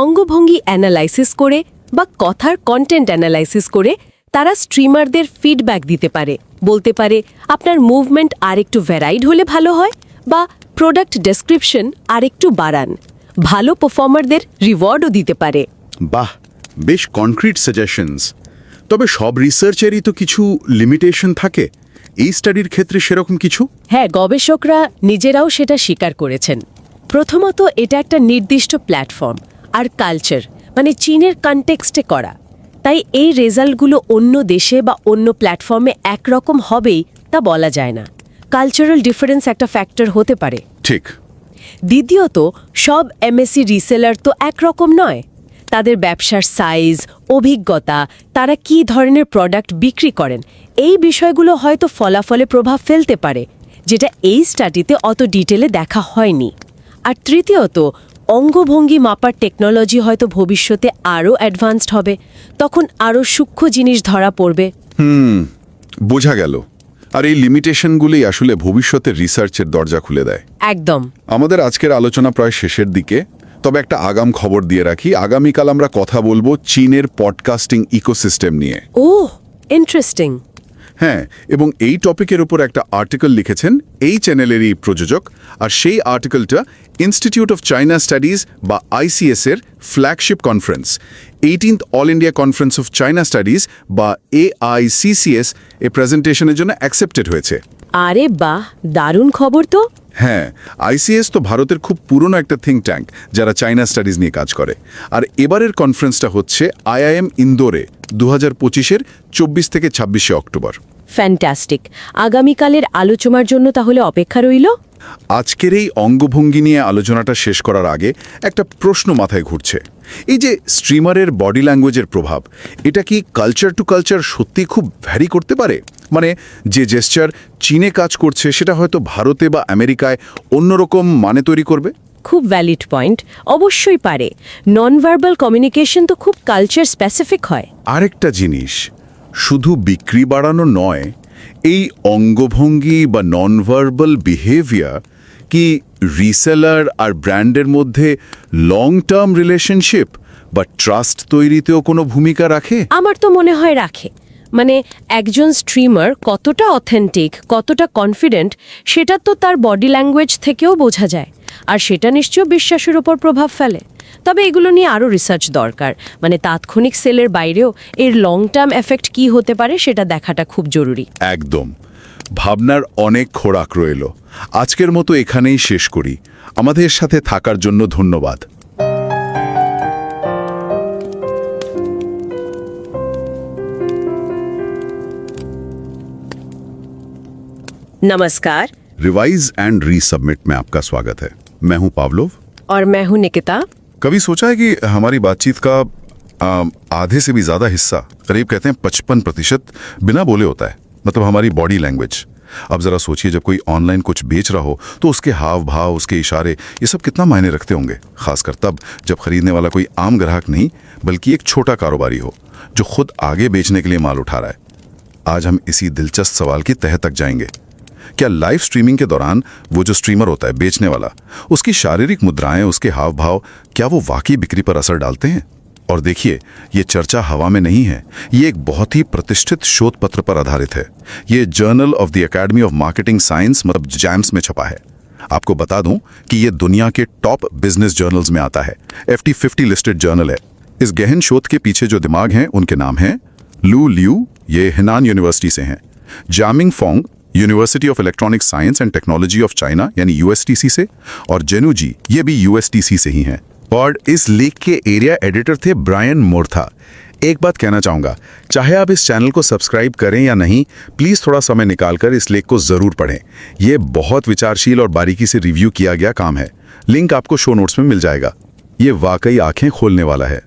[SPEAKER 4] অঙ্গভঙ্গি অ্যানালাইসিস করে বা কথার কন্টেন্ট অ্যানালাইসিস করে তারা স্ট্রিমারদের ফিডব্যাক দিতে পারে, বলতে পারে আপনার মুভমেন্ট আরেকটু ভ্যারাইড হলে ভালো হয় বা প্রোডাক্ট ডেসক্রিপশন আরেকটু বাড়ান। ভালো পারফর্মারদের রিওয়ার্ডও দিতে পারে।
[SPEAKER 5] বাহ, বেশ কনক্রিট সাজেশনস। তবে সব রিসার্চেরই তো কিছু লিমিটেশন থাকে। এই স্টাডির ক্ষেত্রে সেরকম কিছু?
[SPEAKER 4] হ্যাঁ, গবেষকরা নিজেরাও সেটা স্বীকার করেছেন। প্রথমত, এটা একটা নির্দিষ্ট প্ল্যাটফর্ম আর কালচার মানে চীনের কনটেক্সটে করা, তাই এই রেজাল্টগুলো অন্য দেশে বা অন্য প্ল্যাটফর্মে একরকম হবেই তা বলা যায় না। কালচারাল ডিফারেন্স একটা ফ্যাক্টর হতে পারে।
[SPEAKER 5] ঠিক।
[SPEAKER 4] দ্বিতীয়ত, সব এমএসসি রিসেলার তো একরকম নয়। তাদের ব্যবসার সাইজ, অভিজ্ঞতা, তারা কী ধরনের প্রোডাক্ট বিক্রি করেন, এই বিষয়গুলো হয়তো ফলাফলে প্রভাব ফেলতে পারে, যেটা এই স্টাডিতে অত ডিটেলে দেখা হয়নি। আর তৃতীয়ত, অঙ্গভঙ্গি মাপার টেকনোলজি হয়তো ভবিষ্যতে আরও অ্যাডভান্সড হবে, তখন আরও সূক্ষ্ম জিনিস ধরা পড়বে।
[SPEAKER 5] বোঝা গেল। আর এই লিমিটেশনগুলি আসলে ভবিষ্যতের রিসার্চের দরজা খুলে দেয়।
[SPEAKER 4] একদম।
[SPEAKER 5] আমাদের আজকের আলোচনা প্রায় শেষের দিকে, তবে একটা আগাম খবর দিয়ে রাখি। আগামীকাল আমরা কথা বলবো চীনের পডকাস্টিং ইকোসিস্টেম নিয়ে।
[SPEAKER 4] ওহ, ইন্টারেস্টিং।
[SPEAKER 5] হ্যাঁ, এবং এই টপিকের উপর একটা আর্টিকেল লিখেছেন এই চ্যানেলেরই প্রযোজক। আর সেই আর্টিকেলটা ইনস্টিটিউট অফ চায়না স্টাডিজ বা ICS এর flagship conference 18th all India conference of China studies বা AICCS এ প্রেজেন্টেশনের জন্য অ্যাকসেপ্টেড হয়েছে।
[SPEAKER 4] আরে বাহ, দারুণ খবর তো।
[SPEAKER 5] হ্যাঁ, ICS তো ভারতের খুব পুরনো একটা থিঙ্ক ট্যাঙ্ক যারা চায়না স্টাডিজ নিয়ে কাজ করে। আর এবারের কনফারেন্সটা হচ্ছে IIM ইন্দোরে 2025-এর 24 থেকে 26শে অক্টোবর।
[SPEAKER 4] ফ্যান্টাস্টিক। আগামীকালের আলোচনার জন্য তাহলে অপেক্ষা রইল।
[SPEAKER 5] আজকের এই অঙ্গভঙ্গি নিয়ে আলোচনাটা শেষ করার আগে একটা প্রশ্ন মাথায় ঘুরছে। এই যে স্ট্রিমারের বডি ল্যাঙ্গুয়েজের প্রভাব, এটা কি কালচার টু কালচার সত্যি খুব ভ্যারি করতে পারে? মানে যে জেস্চার চীনে কাজ করছে সেটা হয়তো ভারতে বা আমেরিকায় অন্যরকম মানে তৈরি করবে।
[SPEAKER 4] খুব ভ্যালিড পয়েন্ট। অবশ্যই পারে। নন ভার্বাল কমিউনিকেশন তো খুব কালচার স্পেসিফিক হয়।
[SPEAKER 5] আরেকটা জিনিস, শুধু বিক্রি বাড়ানো নয়, এই অঙ্গভঙ্গি বা নন ভার্বাল বিহেভিয়ার কি রিসেলার আর ব্র্যান্ডের মধ্যে লং টার্ম রিলেশনশিপ বা ট্রাস্ট তৈরিতেও কোনো ভূমিকা রাখে?
[SPEAKER 4] আমার তো মনে হয় রাখে। মানে একজন স্ট্রিমার কতটা অথেন্টিক, কতটা কনফিডেন্ট, সেটা তো তার বডি ল্যাঙ্গুয়েজ থেকেও বোঝা যায়। আর সেটা নিশ্চয়ই বিশ্বাসের উপর প্রভাব ফেলে। তবে এগুলো নিয়ে আরও রিসার্চ দরকার। মানে তাৎক্ষণিক সেলের বাইরেও এর লং টার্ম এফেক্ট কী হতে পারে সেটা দেখাটা খুব জরুরি।
[SPEAKER 5] একদম। ভাবনার অনেক খোরাক রইল। আজকের মতো এখানেই শেষ করি। আমাদের সাথে থাকার জন্য ধন্যবাদ।
[SPEAKER 4] नमस्कार।
[SPEAKER 5] रिवाइज एंड रीसबमिट में आपका स्वागत है। मैं हूं पावलोव।
[SPEAKER 4] और मैं हूं निकिता।
[SPEAKER 5] कभी सोचा है कि हमारी बातचीत का आधे से भी ज्यादा हिस्सा, करीब कहते हैं 55%, बिना बोले होता है, मतलब हमारी बॉडी लैंग्वेज। अब जरा सोचिए, जब कोई ऑनलाइन कुछ बेच रहा हो तो उसके हाव भाव, उसके इशारे, ये सब कितना मायने रखते होंगे, खासकर तब जब खरीदने वाला कोई आम ग्राहक नहीं बल्कि एक छोटा कारोबारी हो जो खुद आगे बेचने के लिए माल उठा रहा है। आज हम इसी दिलचस्प सवाल की तह तक जाएंगे। क्या लाइव स्ट्रीमिंग के दौरान वो जो स्ट्रीमर होता है, बेचने वाला, उसकी शारीरिक मुद्राएं, उसके हाव भाव, क्या वो वाकई बिक्री पर असर डालते हैं? और देखिए, ये चर्चा हवा में नहीं है, ये एक बहुत ही प्रतिष्ठित शोध पत्र पर आधारित है। ये journal of the academy of marketing science, मतलब जैम्स में छपा है। आपको बता दूं कि ये दुनिया के टॉप बिजनेस जर्नल्स में आता है, FT 50 लिस्टेड जर्नल है। इस गहन शोध के पीछे जो दिमाग हैं, उनके नाम हैं लू लियू, ये हेनान यूनिवर्सिटी से हैं, Jaming Fong, university of electronic science and technology of China यानी USTC से, और जेनु जी, ये भी USTC से ही हैं। और इस लेख के एरिया एडिटर थे ब्रायन मोर्था। एक बात कहना चाहूंगा, चाहे आप इस चैनल को सब्सक्राइब करें या नहीं, प्लीज थोड़ा समय निकालकर इस लेख को जरूर पढ़ें। ये बहुत विचारशील और बारीकी से रिव्यू किया गया काम है। लिंक आपको शो नोट्स में मिल जाएगा। ये वाकई आंखें खोलने वाला है।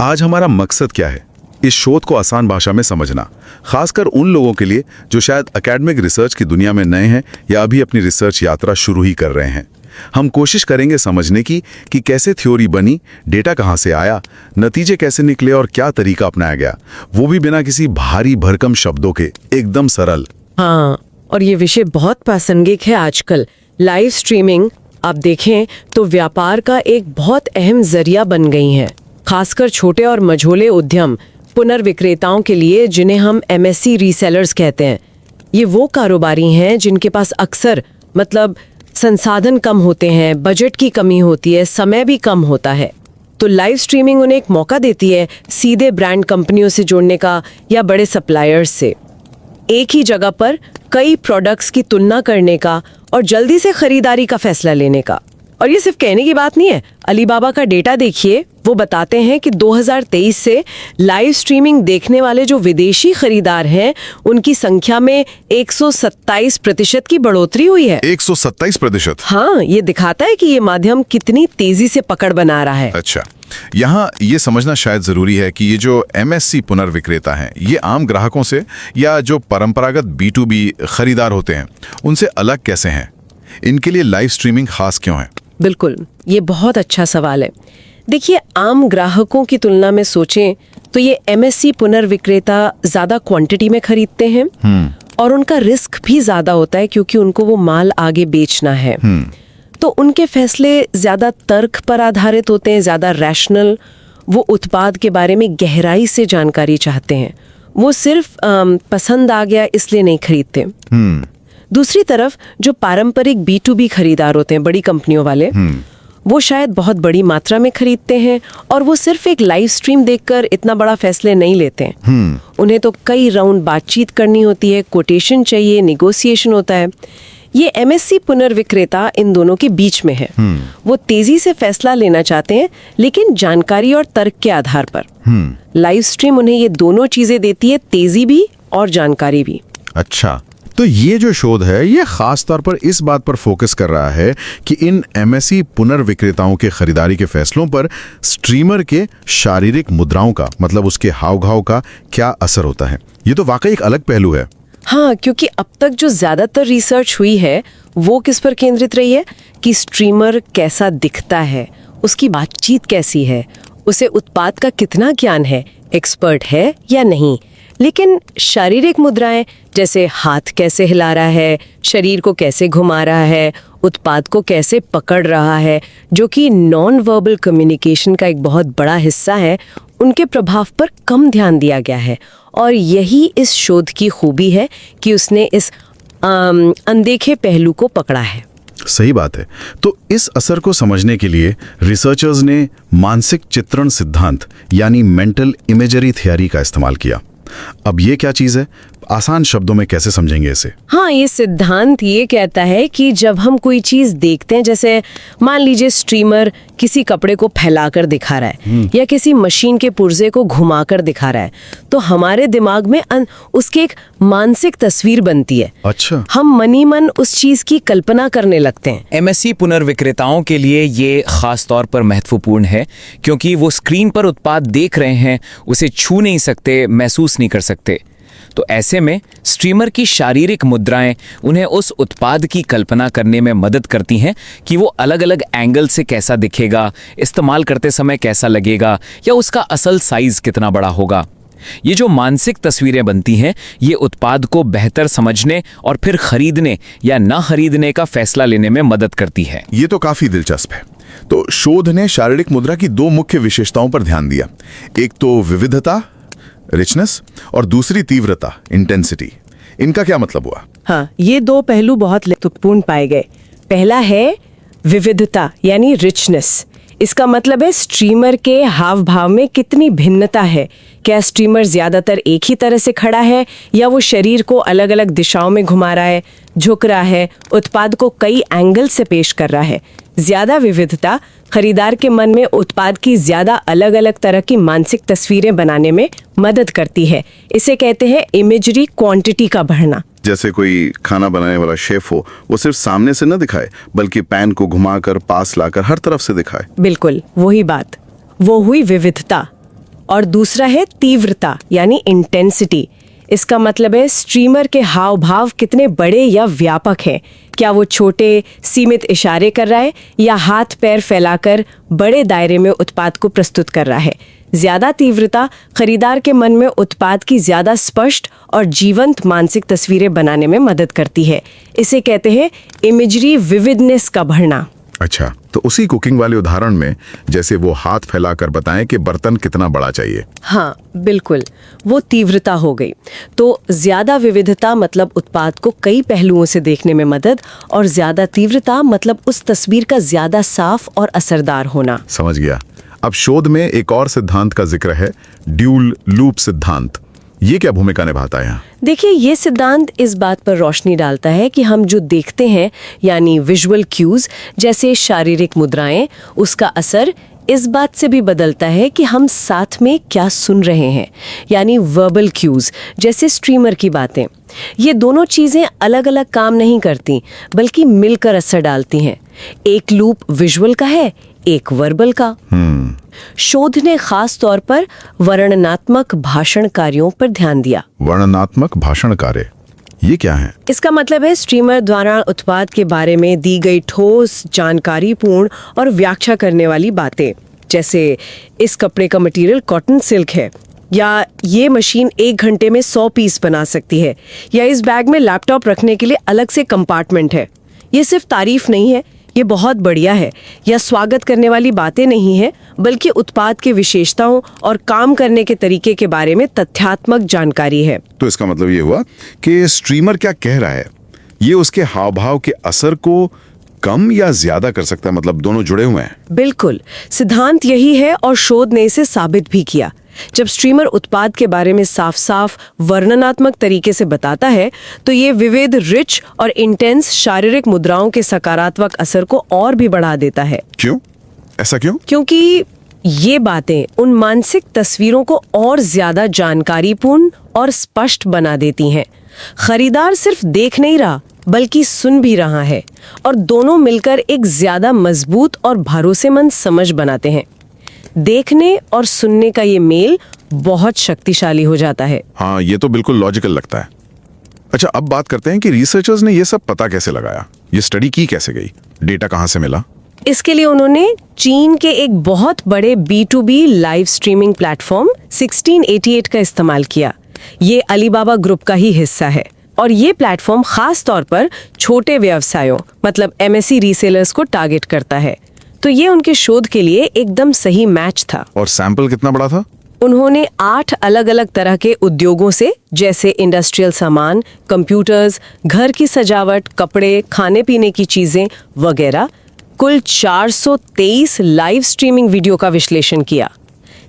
[SPEAKER 5] आज हमारा मकसद क्या है? इस शोध को आसान भाषा में समझना, खासकर उन लोगों के लिए जो शायद एकेडमिक रिसर्च की दुनिया में नए हैं या अभी अपनी रिसर्च यात्रा शुरू ही कर रहे हैं। हम कोशिश करेंगे समझने की कि कैसे थ्योरी बनी, डेटा कहाँ से आया, नतीजे कैसे निकले और क्या तरीका अपनाया गया, वो भी बिना किसी भारी भरकम शब्दों के, एकदम सरल।
[SPEAKER 4] हाँ, और ये विषय बहुत प्रासंगिक है आजकल। लाइव स्ट्रीमिंग आप देखें तो व्यापार का एक बहुत अहम जरिया बन गई है, खासकर छोटे और मझोले उद्यम, पुनर्विक्रेताओं के लिए, जिन्हें हम MSC रीसेलर्स कहते हैं। ये वो कारोबारी हैं जिनके पास अक्सर, मतलब संसाधन कम होते हैं, बजट की कमी होती है, समय भी कम होता है। तो लाइव स्ट्रीमिंग उन्हें एक मौका देती है सीधे ब्रांड कंपनियों से जुड़ने का या बड़े सप्लायर्स से, एक ही जगह पर कई प्रोडक्ट्स की तुलना करने का और जल्दी से खरीदारी का फैसला लेने का। और ये सिर्फ कहने की बात नहीं है। अलीबाबा का डेटा देखिए, वो बताते हैं कि 2023 से लाइव स्ट्रीमिंग देखने वाले जो विदेशी खरीदार हैं, उनकी संख्या में 127% की बढ़ोतरी हुई है।
[SPEAKER 5] 127%?
[SPEAKER 4] हाँ, ये दिखाता है कि ये माध्यम कितनी तेजी से पकड़ बना रहा है।
[SPEAKER 5] अच्छा, यहाँ ये समझना शायद जरूरी है कि ये जो MSC पुनर्विक्रेता हैं, ये आम ग्राहकों से या जो परंपरागत B2B खरीदार होते हैं, उनसे अलग कैसे हैं? इनके लिए लाइव स्ट्रीमिंग खास क्यों है?
[SPEAKER 4] बिल्कुल, ये बहुत अच्छा सवाल है। देखिए, आम ग्राहकों की तुलना में सोचें तो ये MSC पुनर्विक्रेता ज्यादा क्वांटिटी में खरीदते हैं और उनका रिस्क भी ज्यादा होता है क्योंकि उनको वो माल आगे बेचना है। तो उनके फैसले ज्यादा तर्क पर आधारित होते हैं, ज्यादा रैशनल। वो उत्पाद के बारे में गहराई से जानकारी चाहते हैं, वो सिर्फ पसंद आ गया इसलिए नहीं खरीदते। दूसरी तरफ जो पारंपरिक B2B खरीदार होते हैं, बड़ी कंपनियों वाले, वो शायद बहुत बड़ी मात्रा में खरीदते हैं और वो सिर्फ एक लाइव स्ट्रीम देखकर इतना बड़ा फैसले नहीं लेते हैं। उन्हें तो कई राउंड बातचीत करनी होती है, कोटेशन चाहिए, निगोशिएशन होता है। ये MSC पुनर्विक्रेता इन दोनों के बीच में है। वो तेजी से फैसला लेना चाहते हैं, लेकिन जानकारी और तर्क के आधार पर। लाइव स्ट्रीम उन्हें ये दोनों चीजें देती है, तेजी भी और जानकारी भी।
[SPEAKER 8] अच्छा, तो ये जो शोध है ये खास तौर पर इस बात पर फोकस कर रहा है कि इन MSC पुनर्विक्रेताओं के खरीदारी के फैसलों पर स्ट्रीमर के शारीरिक मुद्राओं का, मतलब उसके हाव भाव का क्या असर होता है। ये तो वाकई एक अलग पहलू है।
[SPEAKER 4] हाँ, क्योंकि अब तक जो ज्यादातर रिसर्च हुई है वो किस पर केंद्रित रही है कि स्ट्रीमर कैसा दिखता है, उसकी बातचीत कैसी है, उसे उत्पाद का कितना ज्ञान है, एक्सपर्ट है या नहीं। लेकिन शारीरिक मुद्राएं, जैसे हाथ कैसे हिला रहा है, शरीर को कैसे घुमा रहा है, उत्पाद को कैसे पकड़ रहा है, जो कि नॉन वर्बल कम्युनिकेशन का एक बहुत बड़ा हिस्सा है, उनके प्रभाव पर कम ध्यान दिया गया है। और यही इस शोध की खूबी है कि उसने इस अनदेखे पहलू को पकड़ा है।
[SPEAKER 8] सही बात है। तो इस असर को समझने के लिए रिसर्चर्स ने मानसिक चित्रण सिद्धांत यानी मेंटल इमेजरी थियरी का इस्तेमाल किया। अब ये क्या चीज़ है, आसान शब्दों में कैसे समझेंगे इसे?
[SPEAKER 4] हाँ, ये सिद्धांत ये कहता है कि जब हम कोई चीज देखते हैं, जैसे मान लीजिए स्ट्रीमर किसी कपड़े को फैलाकर दिखा रहा है या किसी मशीन के पुर्जे को घुमाकर दिखा रहा है, तो हमारे दिमाग में उसकी एक मानसिक तस्वीर बनती है।
[SPEAKER 8] अच्छा।
[SPEAKER 4] हम मनी मन उस चीज की कल्पना करने लगते हैं।
[SPEAKER 9] एमएससी पुनर्विक्रेताओं के लिए ये खास तौर पर महत्वपूर्ण है, क्योंकि वो स्क्रीन पर उत्पाद देख रहे हैं, उसे छू नहीं सकते, महसूस नहीं कर सकते। तो ऐसे में स्ट्रीमर की शारीरिक मुद्राएं उन्हें उस उत्पाद की कल्पना करने में मदद करती हैं कि वो अलग अलग एंगल से कैसा दिखेगा, इस्तेमाल करते समय कैसा लगेगा, या उसका असल साइज कितना बड़ा होगा। ये जो मानसिक तस्वीरें बनती हैं, ये उत्पाद को बेहतर समझने और फिर खरीदने या ना खरीदने का फैसला लेने में मदद करती है।
[SPEAKER 5] ये तो काफी दिलचस्प है। तो शोध ने शारीरिक मुद्रा की दो मुख्य विशेषताओं पर ध्यान दिया, एक तो विविधता रिचनेस और दूसरी तीव्रता इंटेंसिटी। इनका क्या मतलब हुआ?
[SPEAKER 6] हाँ, ये दो पहलू बहुत महत्वपूर्ण पाए गए। पहला है विविधता यानी रिचनेस। इसका मतलब है स्ट्रीमर के हाव भाव में कितनी भिन्नता है। क्या स्ट्रीमर ज्यादातर एक ही तरह से खड़ा है या वो शरीर को अलग अलग दिशाओं में घुमा रहा है, झुक रहा है, उत्पाद को कई एंगल से पेश कर रहा है। ज्यादा विविधता खरीदार के मन में उत्पाद की ज्यादा अलग अलग तरह की मानसिक तस्वीरें बनाने में मदद करती है। इसे कहते हैं इमेजरी क्वांटिटी का बढ़ना।
[SPEAKER 5] जैसे कोई खाना बनाने वाला शेफ हो, वो सिर्फ सामने से न दिखाए बल्कि पैन को घुमाकर पास लाकर हर तरफ से दिखाए।
[SPEAKER 6] बिल्कुल वही बात, वो हुई विविधता। और दूसरा है तीव्रता यानी इंटेंसिटी। इसका मतलब है स्ट्रीमर के हाव भाव कितने बड़े या व्यापक हैं। क्या वो छोटे सीमित इशारे कर रहा है या हाथ पैर फैलाकर बड़े दायरे में उत्पाद को प्रस्तुत कर रहा है। ज्यादा तीव्रता खरीदार के मन में उत्पाद की ज्यादा स्पष्ट और जीवंत मानसिक तस्वीरें बनाने में मदद करती है। इसे कहते हैं इमेजरी विविडनेस का बढ़ना।
[SPEAKER 5] अच्छा, तो उसी कुकिंग वाले उदाहरण में जैसे वो हाथ फैलाकर बताएं कि बर्तन कितना बड़ा चाहिए।
[SPEAKER 4] हाँ बिल्कुल, वो तीव्रता हो गई। तो ज्यादा विविधता मतलब उत्पाद को कई पहलुओं से देखने में मदद, और ज्यादा तीव्रता मतलब उस तस्वीर का ज्यादा साफ और असरदार होना।
[SPEAKER 5] समझ गया। अब शोध में एक और सिद्धांत का जिक्र है, ड्यूल लूप सिद्धांत। ये क्या भूमिका निभाता है यहाँ?
[SPEAKER 4] देखिए, ये सिद्धांत इस बात पर रोशनी डालता है कि हम जो देखते हैं यानी विजुअल क्यूज जैसे शारीरिक मुद्राएं, उसका असर इस बात से भी बदलता है कि हम साथ में क्या सुन रहे हैं, यानी वर्बल क्यूज जैसे स्ट्रीमर की बातें। ये दोनों चीजें अलग अलग काम नहीं करती बल्कि मिलकर असर डालती हैं। एक लूप विजुअल का है, एक वर्बल का। शोध ने खास तौर पर वर्णनात्मक भाषण कार्यों पर ध्यान दिया।
[SPEAKER 5] वर्णनात्मक भाषण कार्य, ये क्या है?
[SPEAKER 4] इसका मतलब है स्ट्रीमर द्वारा उत्पाद के बारे में दी गई ठोस, जानकारीपूर्ण और व्याख्या करने वाली बातें, जैसे इस कपड़े का मटेरियल कॉटन सिल्क है, या ये मशीन 1 घंटे में 100 पीस बना सकती है, या इस बैग में लैपटॉप रखने के लिए अलग से कंपार्टमेंट है। ये सिर्फ तारीफ नहीं है, ये बहुत बढ़िया है, या स्वागत करने वाली बातें नहीं है, बल्कि उत्पाद के विशेषताओं और काम करने के तरीके के बारे में तथ्यात्मक जानकारी है।
[SPEAKER 5] तो इसका मतलब ये हुआ कि स्ट्रीमर क्या कह रहा है, ये उसके हाव भाव के असर को कम या ज्यादा कर सकता है, मतलब दोनों जुड़े हुए हैं।
[SPEAKER 4] बिल्कुल, सिद्धांत यही है और शोध ने इसे साबित भी किया। जब स्ट्रीमर उत्पाद के बारे में साफ साफ वर्णनात्मक तरीके से बताता है तो ये विविध, रिच और इंटेंस शारीरिक मुद्राओं के सकारात्मक असर को और भी बढ़ा देता है।
[SPEAKER 5] क्यों? ऐसा क्यों?
[SPEAKER 4] क्योंकि ये बातें उन मानसिक तस्वीरों को और ज्यादा जानकारीपूर्ण और स्पष्ट बना देती हैं। खरीदार सिर्फ देख नहीं रहा बल्कि सुन भी रहा है, और दोनों मिलकर एक ज्यादा मजबूत और भरोसेमंद समझ बनाते हैं। देखने और सुनने का ये मेल बहुत शक्तिशाली हो जाता है।
[SPEAKER 5] हाँ, ये तो बिल्कुल लॉजिकल लगता है। अच्छा, अब बात करते हैं कि रिसर्चर्स ने ये सब पता कैसे लगाया, ये स्टडी की कैसे गई, डेटा कहाँ से मिला?
[SPEAKER 4] इसके लिए उन्होंने चीन के एक बहुत बड़े B2B लाइव स्ट्रीमिंग प्लेटफॉर्म 1688 का इस्तेमाल किया। ये अलीबाबा ग्रुप का ही हिस्सा है, और ये प्लेटफॉर्म खास तौर पर छोटे व्यवसायों मतलब MSE रीसेलर्स को टारगेट करता है। तो ये उनके शोध के लिए एकदम सही मैच था।
[SPEAKER 5] और सैंपल कितना बड़ा था?
[SPEAKER 4] उन्होंने 8 अलग अलग तरह के उद्योगों से, जैसे इंडस्ट्रियल सामान, कंप्यूटर्स, घर की सजावट, कपड़े, खाने पीने की चीजें वगैरह, कुल 423 लाइव स्ट्रीमिंग वीडियो का विश्लेषण किया।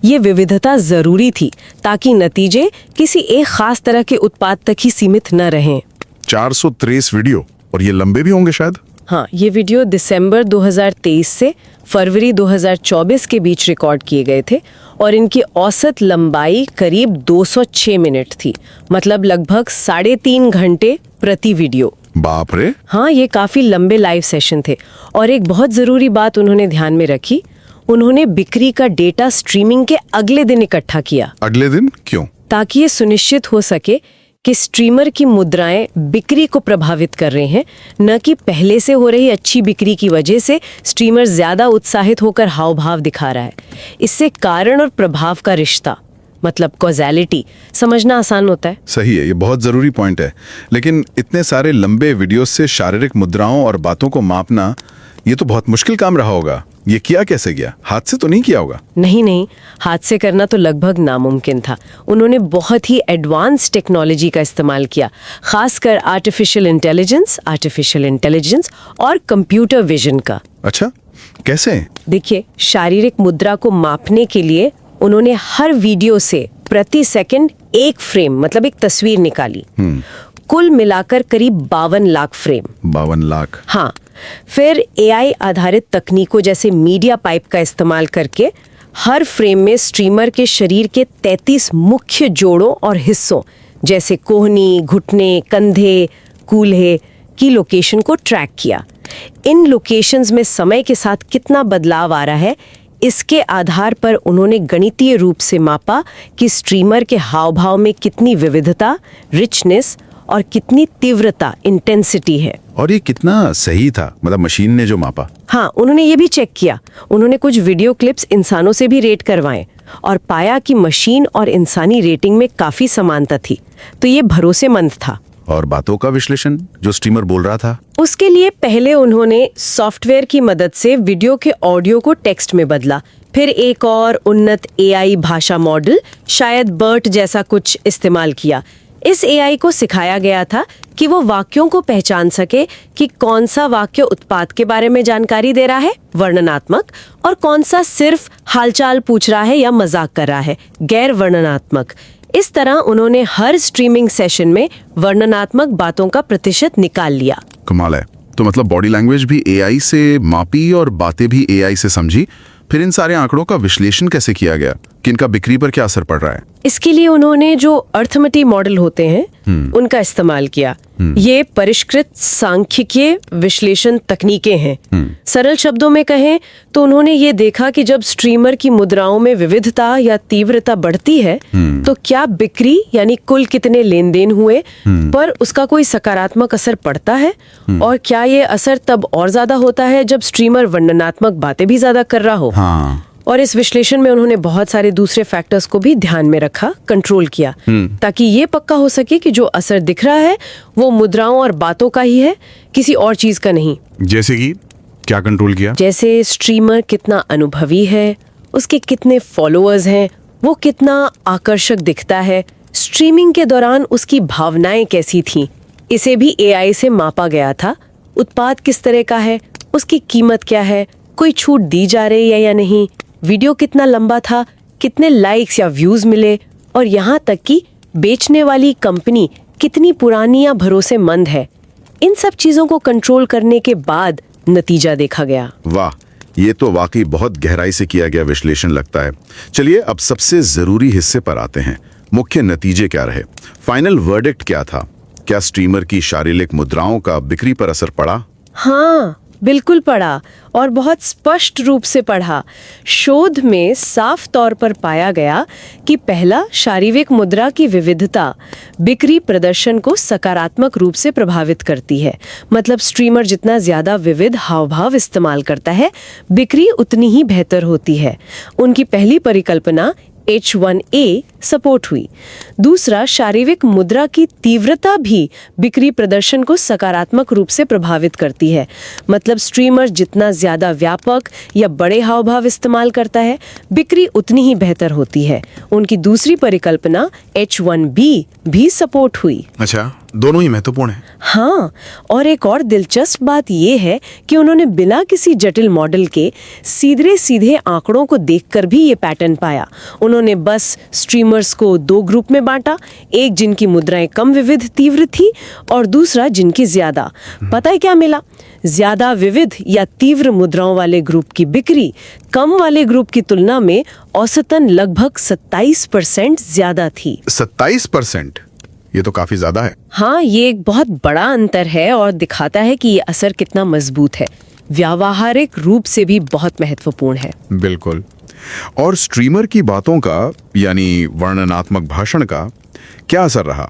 [SPEAKER 4] ये विविधता जरूरी थी ताकि नतीजे किसी एक खास तरह के उत्पाद तक ही सीमित न रहें।
[SPEAKER 5] 423 वीडियो, और ये लंबे भी होंगे शायद।
[SPEAKER 4] हाँ, ये वीडियो दिसंबर 2023 से फरवरी 2024 के बीच रिकॉर्ड किए गए थे और इनकी औसत लंबाई करीब 206 मिनट थी, मतलब लगभग 3.5 घंटे प्रति वीडियो।
[SPEAKER 5] बाप रे।
[SPEAKER 4] हाँ, ये काफी लंबे लाइव सेशन थे। और एक बहुत जरूरी बात उन्होंने ध्यान में रखी, उन्होंने बिक्री का डेटा स्ट्रीमिंग के अगले दिन इकट्ठा किया।
[SPEAKER 5] अगले दिन क्यों?
[SPEAKER 4] ताकि ये सुनिश्चित हो सके कि स्ट्रीमर की मुद्राएं बिक्री को प्रभावित कर रहे हैं, न कि पहले से हो रही अच्छी बिक्री की वजह से स्ट्रीमर ज्यादा उत्साहित होकर हाव भाव दिखा रहा है। इससे कारण और प्रभाव का रिश्ता, मतलब कॉजेलिटी, समझना आसान होता है।
[SPEAKER 5] सही है, ये बहुत जरूरी पॉइंट है। लेकिन इतने सारे लंबे वीडियो से शारीरिक मुद्राओं और बातों को मापना, ये तो बहुत मुश्किल काम रहा होगा। ये किया कैसे गया? हाथ से तो नहीं किया होगा?
[SPEAKER 4] नहीं, हाथ से करना तो लगभग नामुमकिन था। उन्होंने बहुत ही एडवांस टेक्नोलॉजी का इस्तेमाल किया, खासकर आर्टिफिशियल इंटेलिजेंस और कंप्यूटर विजन का।
[SPEAKER 5] अच्छा, कैसे?
[SPEAKER 4] देखिए, शारीरिक मुद्रा को मापने के लिए उन्होंने हर वीडियो से प्रति सेकंड एक फ्रेम, मतलब एक तस्वीर निकाली। कुल मिलाकर करीब 52 लाख फ्रेम।
[SPEAKER 5] 52 लाख?
[SPEAKER 4] हाँ। फिर एआई आधारित तकनीकों जैसे मीडिया पाइप का इस्तेमाल करके हर फ्रेम में स्ट्रीमर के शरीर के 33 मुख्य जोड़ों और हिस्सों जैसे कोहनी, घुटने, कंधे, कूल्हे की लोकेशन को ट्रैक किया। इन लोकेशंस में समय के साथ कितना बदलाव आ रहा है, इसके आधार पर उन्होंने गणितीय रूप से मापा कि स्ट्रीमर के हाव भाव में कितनी विविधता, रिचनेस और कितनी तीव्रता, इंटेंसिटी है।
[SPEAKER 5] और ये कितना सही था, मतलब मशीन ने जो मापा?
[SPEAKER 4] हाँ, उन्होंने ये भी चेक किया। उन्होंने कुछ वीडियो क्लिप्स इंसानों से भी रेट करवाए और पाया कि मशीन और इंसानी रेटिंग में काफी समानता थी, तो ये भरोसेमंद था।
[SPEAKER 5] और बातों का विश्लेषण जो स्ट्रीमर बोल रहा था,
[SPEAKER 4] उसके लिए पहले उन्होंने सॉफ्टवेयर की मदद से वीडियो के ऑडियो को टेक्स्ट में बदला, फिर एक और उन्नत एआई भाषा मॉडल, शायद बर्ट जैसा कुछ, इस्तेमाल किया। इस एआई को सिखाया गया था कि वो वाक्यों को पहचान सके कि कौन सा वाक्य उत्पाद के बारे में जानकारी दे रहा है, वर्णनात्मक, और कौन सा सिर्फ हालचाल पूछ रहा है या मजाक कर रहा है, गैर वर्णनात्मक। इस तरह उन्होंने हर स्ट्रीमिंग सेशन में वर्णनात्मक बातों का प्रतिशत निकाल लिया।
[SPEAKER 5] कमाल है। तो मतलब बॉडी लैंग्वेज भी एआई से मापी और बातें भी एआई से समझी। फिर इन सारे आंकड़ों का विश्लेषण कैसे किया गया कि इनका बिक्री पर क्या असर पड़ रहा है?
[SPEAKER 4] इसके लिए उन्होंने जो अर्थमेटिक मॉडल होते हैं उनका इस्तेमाल किया। ये परिष्कृत सांख्यिकीय विश्लेषण तकनीकें हैं। सरल शब्दों में कहें तो उन्होंने ये देखा कि जब स्ट्रीमर की मुद्राओं में विविधता या तीव्रता बढ़ती है तो क्या बिक्री, यानी कुल कितने लेन देन हुए, पर उसका कोई सकारात्मक असर पड़ता है, और क्या ये असर तब और ज्यादा होता है जब स्ट्रीमर वर्णनात्मक बातें भी ज्यादा कर रहा हो।
[SPEAKER 5] हाँ।
[SPEAKER 4] और इस विश्लेषण में उन्होंने बहुत सारे दूसरे फैक्टर्स को भी ध्यान में रखा, कंट्रोल किया, ताकि ये पक्का हो सके कि जो असर दिख रहा है वो मुद्राओं और बातों का ही है, किसी और चीज का नहीं।
[SPEAKER 5] जैसे कि क्या कंट्रोल किया?
[SPEAKER 4] जैसे स्ट्रीमर कितना अनुभवी है, उसके कितने फॉलोअर्स हैं, वो कितना आकर्षक दिखता है, स्ट्रीमिंग के दौरान उसकी भावनाएं कैसी थीं, इसे भी एआई से मापा गया था। उत्पाद किस तरह का है, उसकी कीमत क्या है, कोई छूट दी जा रही है या नहीं, वीडियो कितना लंबा था, कितने लाइक्स या व्यूज मिले, और यहाँ तक कि बेचने वाली कंपनी कितनी पुरानी या भरोसेमंद है। इन सब चीजों को कंट्रोल करने के बाद नतीजा देखा गया।
[SPEAKER 5] वाह, ये तो वाकई बहुत गहराई से किया गया विश्लेषण लगता है। चलिए अब सबसे जरूरी हिस्से पर आते हैं। मुख्य नतीजे क्या रहे? फाइनल वर्डिक्ट क्या था? क्या स्ट्रीमर की शारीरिक मुद्राओं का बिक्री पर असर पड़ा?
[SPEAKER 4] हाँ, बिल्कुल पड़ा, और बहुत स्पष्ट रूप से पढ़ा। शोध में साफ तौर पर पाया गया कि पहला, शारीरिक मुद्रा की विविधता बिक्री प्रदर्शन को सकारात्मक रूप से प्रभावित करती है। मतलब स्ट्रीमर जितना ज्यादा विविध हाव भाव इस्तेमाल करता है, बिक्री उतनी ही बेहतर होती है। उनकी पहली परिकल्पना H1A सपोर्ट हुई। दूसरा, शारीरिक मुद्रा की तीव्रता भी बिक्री प्रदर्शन को सकारात्मक रूप से प्रभावित करती है। मतलब स्ट्रीमर जितना ज्यादा व्यापक या बड़े हाव भाव इस्तेमाल करता है, बिक्री उतनी ही बेहतर होती है। उनकी दूसरी परिकल्पना H1B भी सपोर्ट हुई।
[SPEAKER 5] अच्छा,
[SPEAKER 8] दोनों ही महत्वपूर्ण हैं।
[SPEAKER 4] हाँ, और एक और दिलचस्प बात यह है कि उन्होंने बिना किसी जटिल मॉडल के सीधे सीधे आंकड़ों को देखकर भी ये पैटर्न पाया। उन्होंने बस स्ट्रीमर्स को 2 ग्रुप में बांटा, एक जिनकी मुद्राएं कम विविध तीव्र थी और दूसरा जिनकी ज्यादा। पता है क्या मिला? ज्यादा विविध या तीव्र मुद्राओं वाले ग्रुप की बिक्री कम वाले ग्रुप की तुलना में औसतन लगभग 27% ज्यादा थी।
[SPEAKER 8] 27%? ये तो काफी ज्यादा है।
[SPEAKER 4] हाँ, ये एक बहुत बड़ा अंतर है और दिखाता है कि ये असर कितना मजबूत है। व्यावहारिक रूप से भी बहुत महत्वपूर्ण है।
[SPEAKER 8] बिल्कुल। और स्ट्रीमर की बातों का यानी वर्णनात्मक भाषण का क्या असर रहा?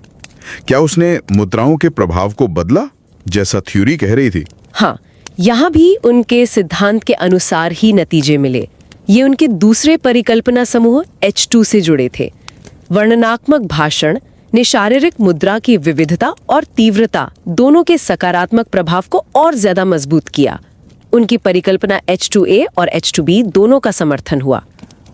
[SPEAKER 8] क्या उसने मुद्राओं के प्रभाव को बदला जैसा थ्योरी कह रही थी?
[SPEAKER 4] हाँ, यहाँ भी उनके सिद्धांत के अनुसार ही नतीजे मिले। ये उनके दूसरे परिकल्पना समूह H2 से जुड़े थे। वर्णनात्मक भाषण ने शारीरिक मुद्रा की विविधता और तीव्रता दोनों के सकारात्मक प्रभाव को और ज्यादा मजबूत किया। उनकी परिकल्पना H2A और H2B दोनों का समर्थन हुआ।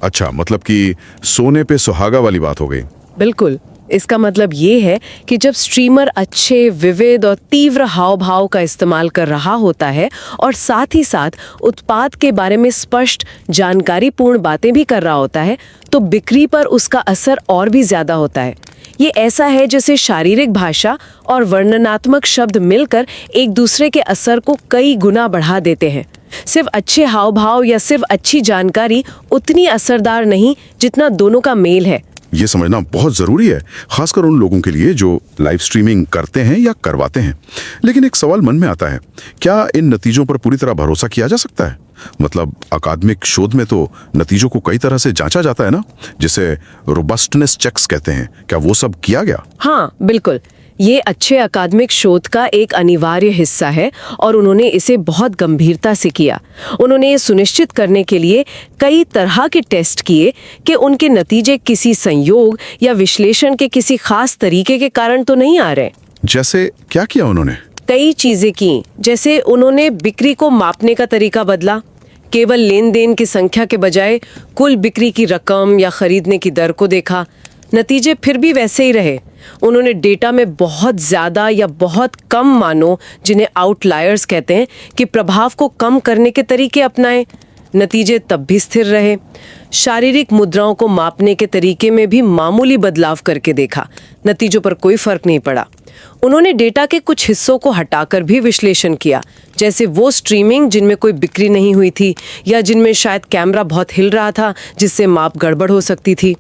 [SPEAKER 8] अच्छा, मतलब कि सोने पे सुहागा वाली बात हो गई।
[SPEAKER 4] बिल्कुल। इसका मतलब ये है कि जब स्ट्रीमर अच्छे, विविध और तीव्र हाव भाव का इस्तेमाल कर रहा होता है और साथ ही साथ उत्पाद के बारे में स्पष्ट जानकारीपूर्ण बातें भी कर रहा होता है, तो बिक्री पर उसका असर और भी ज्यादा होता है। ये ऐसा है जैसे शारीरिक भाषा और वर्णनात्मक शब्द मिलकर एक दूसरे के असर को कई गुना बढ़ा देते हैं। सिर्फ अच्छे हाव भाव या सिर्फ अच्छी जानकारी उतनी असरदार नहीं जितना दोनों का मेल है।
[SPEAKER 5] ये समझना बहुत जरूरी है, खासकर उन लोगों के लिए जो लाइव स्ट्रीमिंग करते हैं या करवाते हैं। लेकिन एक सवाल मन में आता है, क्या इन नतीजों पर पूरी तरह भरोसा किया जा सकता है? मतलब अकादमिक शोध में तो नतीजों को कई तरह से जांचा जाता है ना, जिसे रोबस्टनेस चेक्स कहते हैं। क्या वो सब किया गया?
[SPEAKER 4] हाँ, बिल्कुल। ये अच्छे अकादमिक शोध का एक अनिवार्य हिस्सा है और उन्होंने इसे बहुत गंभीरता से किया। उन्होंने ये सुनिश्चित करने के लिए कई तरह के टेस्ट किए कि उनके नतीजे किसी संयोग या विश्लेषण के किसी खास तरीके के कारण तो नहीं आ रहे।
[SPEAKER 5] जैसे क्या किया उन्होंने?
[SPEAKER 4] कई चीजें की, जैसे उन्होंने बिक्री को मापने का तरीका बदला। केवल लेन देन की संख्या के बजाय कुल बिक्री की रकम या खरीदने की दर को देखा। नतीजे फिर भी वैसे ही रहे। उन्होंने डेटा में बहुत ज्यादा या बहुत कम मानों, जिन्हें आउटलायर्स कहते हैं, कि प्रभाव को कम करने के तरीके अपनाए। नतीजे तब भी स्थिर रहे। शारीरिक मुद्राओं को मापने के तरीके में भी मामूली बदलाव करके देखा। नतीजों पर कोई फर्क नहीं पड़ा। उन्होंने डेटा के कुछ हिस्सों को हटाकर भी विश्लेषण किया, जैसे वो स्ट्रीमिंग जिनमें कोई बिक्री नहीं हुई थी या जिनमें शायद कैमरा बहुत हिल रहा था जिससे माप गड़बड़ हो सकती थी।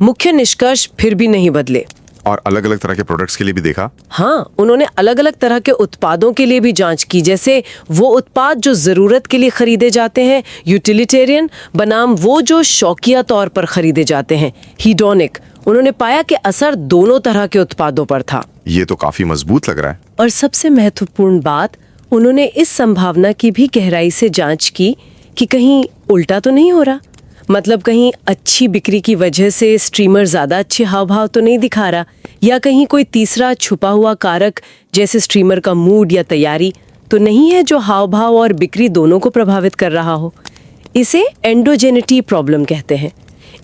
[SPEAKER 4] मुख्य निष्कर्ष फिर भी नहीं बदले।
[SPEAKER 5] और अलग अलग तरह के प्रोडक्ट्स के लिए भी देखा?
[SPEAKER 4] हाँ, उन्होंने अलग अलग तरह के उत्पादों के लिए भी जांच की, जैसे वो उत्पाद जो जरूरत के लिए खरीदे जाते हैं, यूटिलिटेरियन, बनाम वो जो शौकिया तौर पर खरीदे जाते हैं, हीडोनिक। उन्होंने पाया कि असर दोनों तरह के उत्पादों पर था।
[SPEAKER 5] ये तो काफी मजबूत लग रहा है।
[SPEAKER 4] और सबसे महत्वपूर्ण बात, उन्होंने इस संभावना की भी गहराई से जांच की कि कहीं उल्टा तो नहीं हो रहा। मतलब कहीं अच्छी बिक्री की वजह से स्ट्रीमर ज्यादा अच्छे हाव भाव तो नहीं दिखा रहा, या कहीं कोई तीसरा छुपा हुआ कारक जैसे स्ट्रीमर का मूड या तैयारी तो नहीं है जो हाव भाव और बिक्री दोनों को प्रभावित कर रहा हो। इसे एंडोजेनिटी प्रॉब्लम कहते हैं।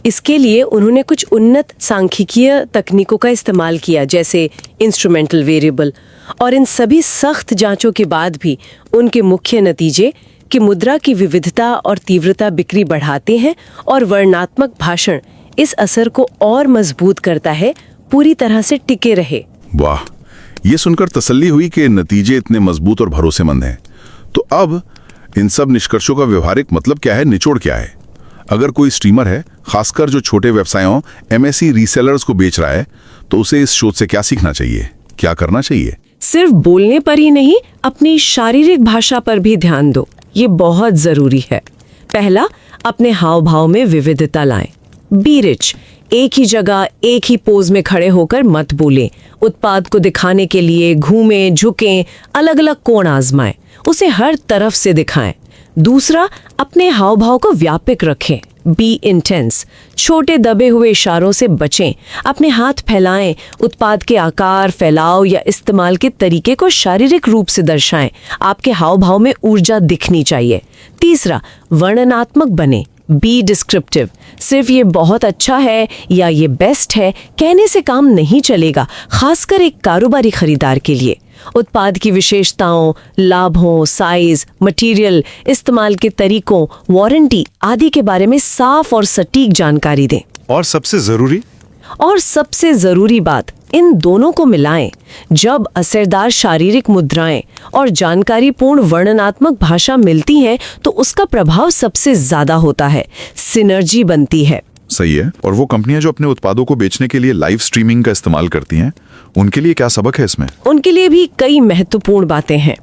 [SPEAKER 4] इसके लिए उन्होंने कुछ उन्नत सांख्यिकीय तकनीकों का इस्तेमाल किया, जैसे इंस्ट्रूमेंटल वेरिएबल। और इन सभी सख्त जांचों के बाद भी उनके मुख्य नतीजे कि मुद्रा की विविधता और तीव्रता बिक्री बढ़ाते हैं और वर्णनात्मक भाषण इस असर को और मजबूत करता है, पूरी तरह से टिके रहे।
[SPEAKER 5] वाह, ये सुनकर तसल्ली हुई कि नतीजे इतने मजबूत और भरोसेमंद हैं। तो अब इन सब निष्कर्षों का व्यवहारिक मतलब क्या है, निचोड़ क्या है? अगर कोई स्ट्रीमर है, खासकर जो छोटे व्यवसायों MSE रीसेलर्स को बेच रहा है, तो उसे इस शोध से क्या सीखना चाहिए, क्या करना चाहिए?
[SPEAKER 6] सिर्फ बोलने पर ही नहीं, अपनी शारीरिक भाषा पर भी ध्यान दो। ये बहुत जरूरी है। पहला, अपने हाव भाव में विविधता लाएं। बी रिच, एक ही जगह एक ही पोज में खड़े होकर मत बोलें। उत्पाद को दिखाने के लिए घूमें, झुकें, अलग अलग कोण आजमाएं, उसे हर तरफ से दिखाएं। दूसरा, अपने हाव भाव को व्यापक रखें। बी इंटेंस, छोटे दबे हुए इशारों से बचें। अपने हाथ फैलाएं, उत्पाद के आकार, फैलाव या इस्तेमाल के तरीके को शारीरिक रूप से दर्शाएं। आपके हाव भाव में ऊर्जा दिखनी चाहिए। तीसरा, वर्णनात्मक बने।
[SPEAKER 4] Be descriptive. सिर्फ ये बहुत अच्छा है या ये बेस्ट है कहने से काम नहीं चलेगा, खासकर एक कारोबारी खरीदार के लिए। उत्पाद की विशेषताओं, लाभों, साइज, मटेरियल, इस्तेमाल के तरीकों, वारंटी आदि के बारे में साफ और सटीक जानकारी दें।
[SPEAKER 3] और सबसे ज़रूरी
[SPEAKER 4] बात, इन दोनों को मिलाएं। जब असरदार शारीरिक मुद्राएं और जानकारीपूर्ण वर्णनात्मक भाषा मिलती हैं तो उसका प्रभाव सबसे ज्यादा होता है, सिनर्जी बनती है।
[SPEAKER 5] सही है। और वो कंपनियां जो अपने उत्पादों को बेचने के लिए लाइव स्ट्रीमिंग का इस्तेमाल करती हैं, उनके लिए क्या सबक है इसमें?
[SPEAKER 4] उनके लिए भी कई महत्वपूर्ण बातें हैं।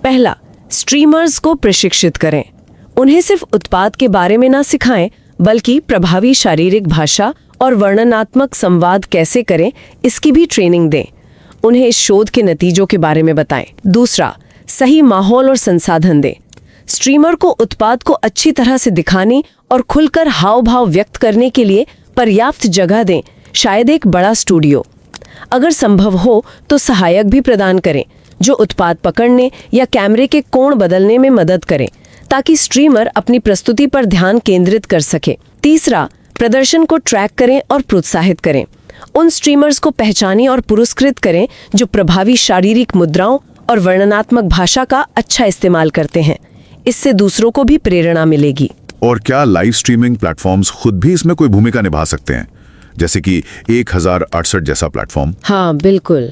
[SPEAKER 4] पहला, स्ट्रीमर्स को प्रशिक्षित करें। उन्हें सिर्फ उत्पाद के बारे में ना सिखाएं, बल्कि प्रभावी शारीरिक भाषा और वर्णनात्मक संवाद कैसे करें इसकी भी ट्रेनिंग दें। उन्हें इस शोध के नतीजों के बारे में बताएं। दूसरा, सही माहौल और संसाधन दें। स्ट्रीमर को उत्पाद को अच्छी तरह से दिखाने और खुलकर हाव भाव व्यक्त करने के लिए पर्याप्त जगह दें, शायद एक बड़ा स्टूडियो। अगर संभव हो तो सहायक भी प्रदान करें जो उत्पाद पकड़ने या कैमरे के कोण बदलने में मदद करें, ताकि स्ट्रीमर अपनी प्रस्तुति पर ध्यान केंद्रित कर सके। तीसरा, प्रदर्शन को ट्रैक करें और प्रोत्साहित करें। उन स्ट्रीमर्स को पहचानें और पुरस्कृत करें जो प्रभावी शारीरिक मुद्राओं और वर्णनात्मक भाषा का अच्छा इस्तेमाल करते हैं। इससे दूसरों को भी प्रेरणा मिलेगी।
[SPEAKER 5] और क्या लाइव स्ट्रीमिंग प्लेटफॉर्म्स खुद भी इसमें कोई भूमिका निभा सकते हैं, जैसे कि 1068 जैसा प्लेटफॉर्म?
[SPEAKER 4] हाँ, बिल्कुल।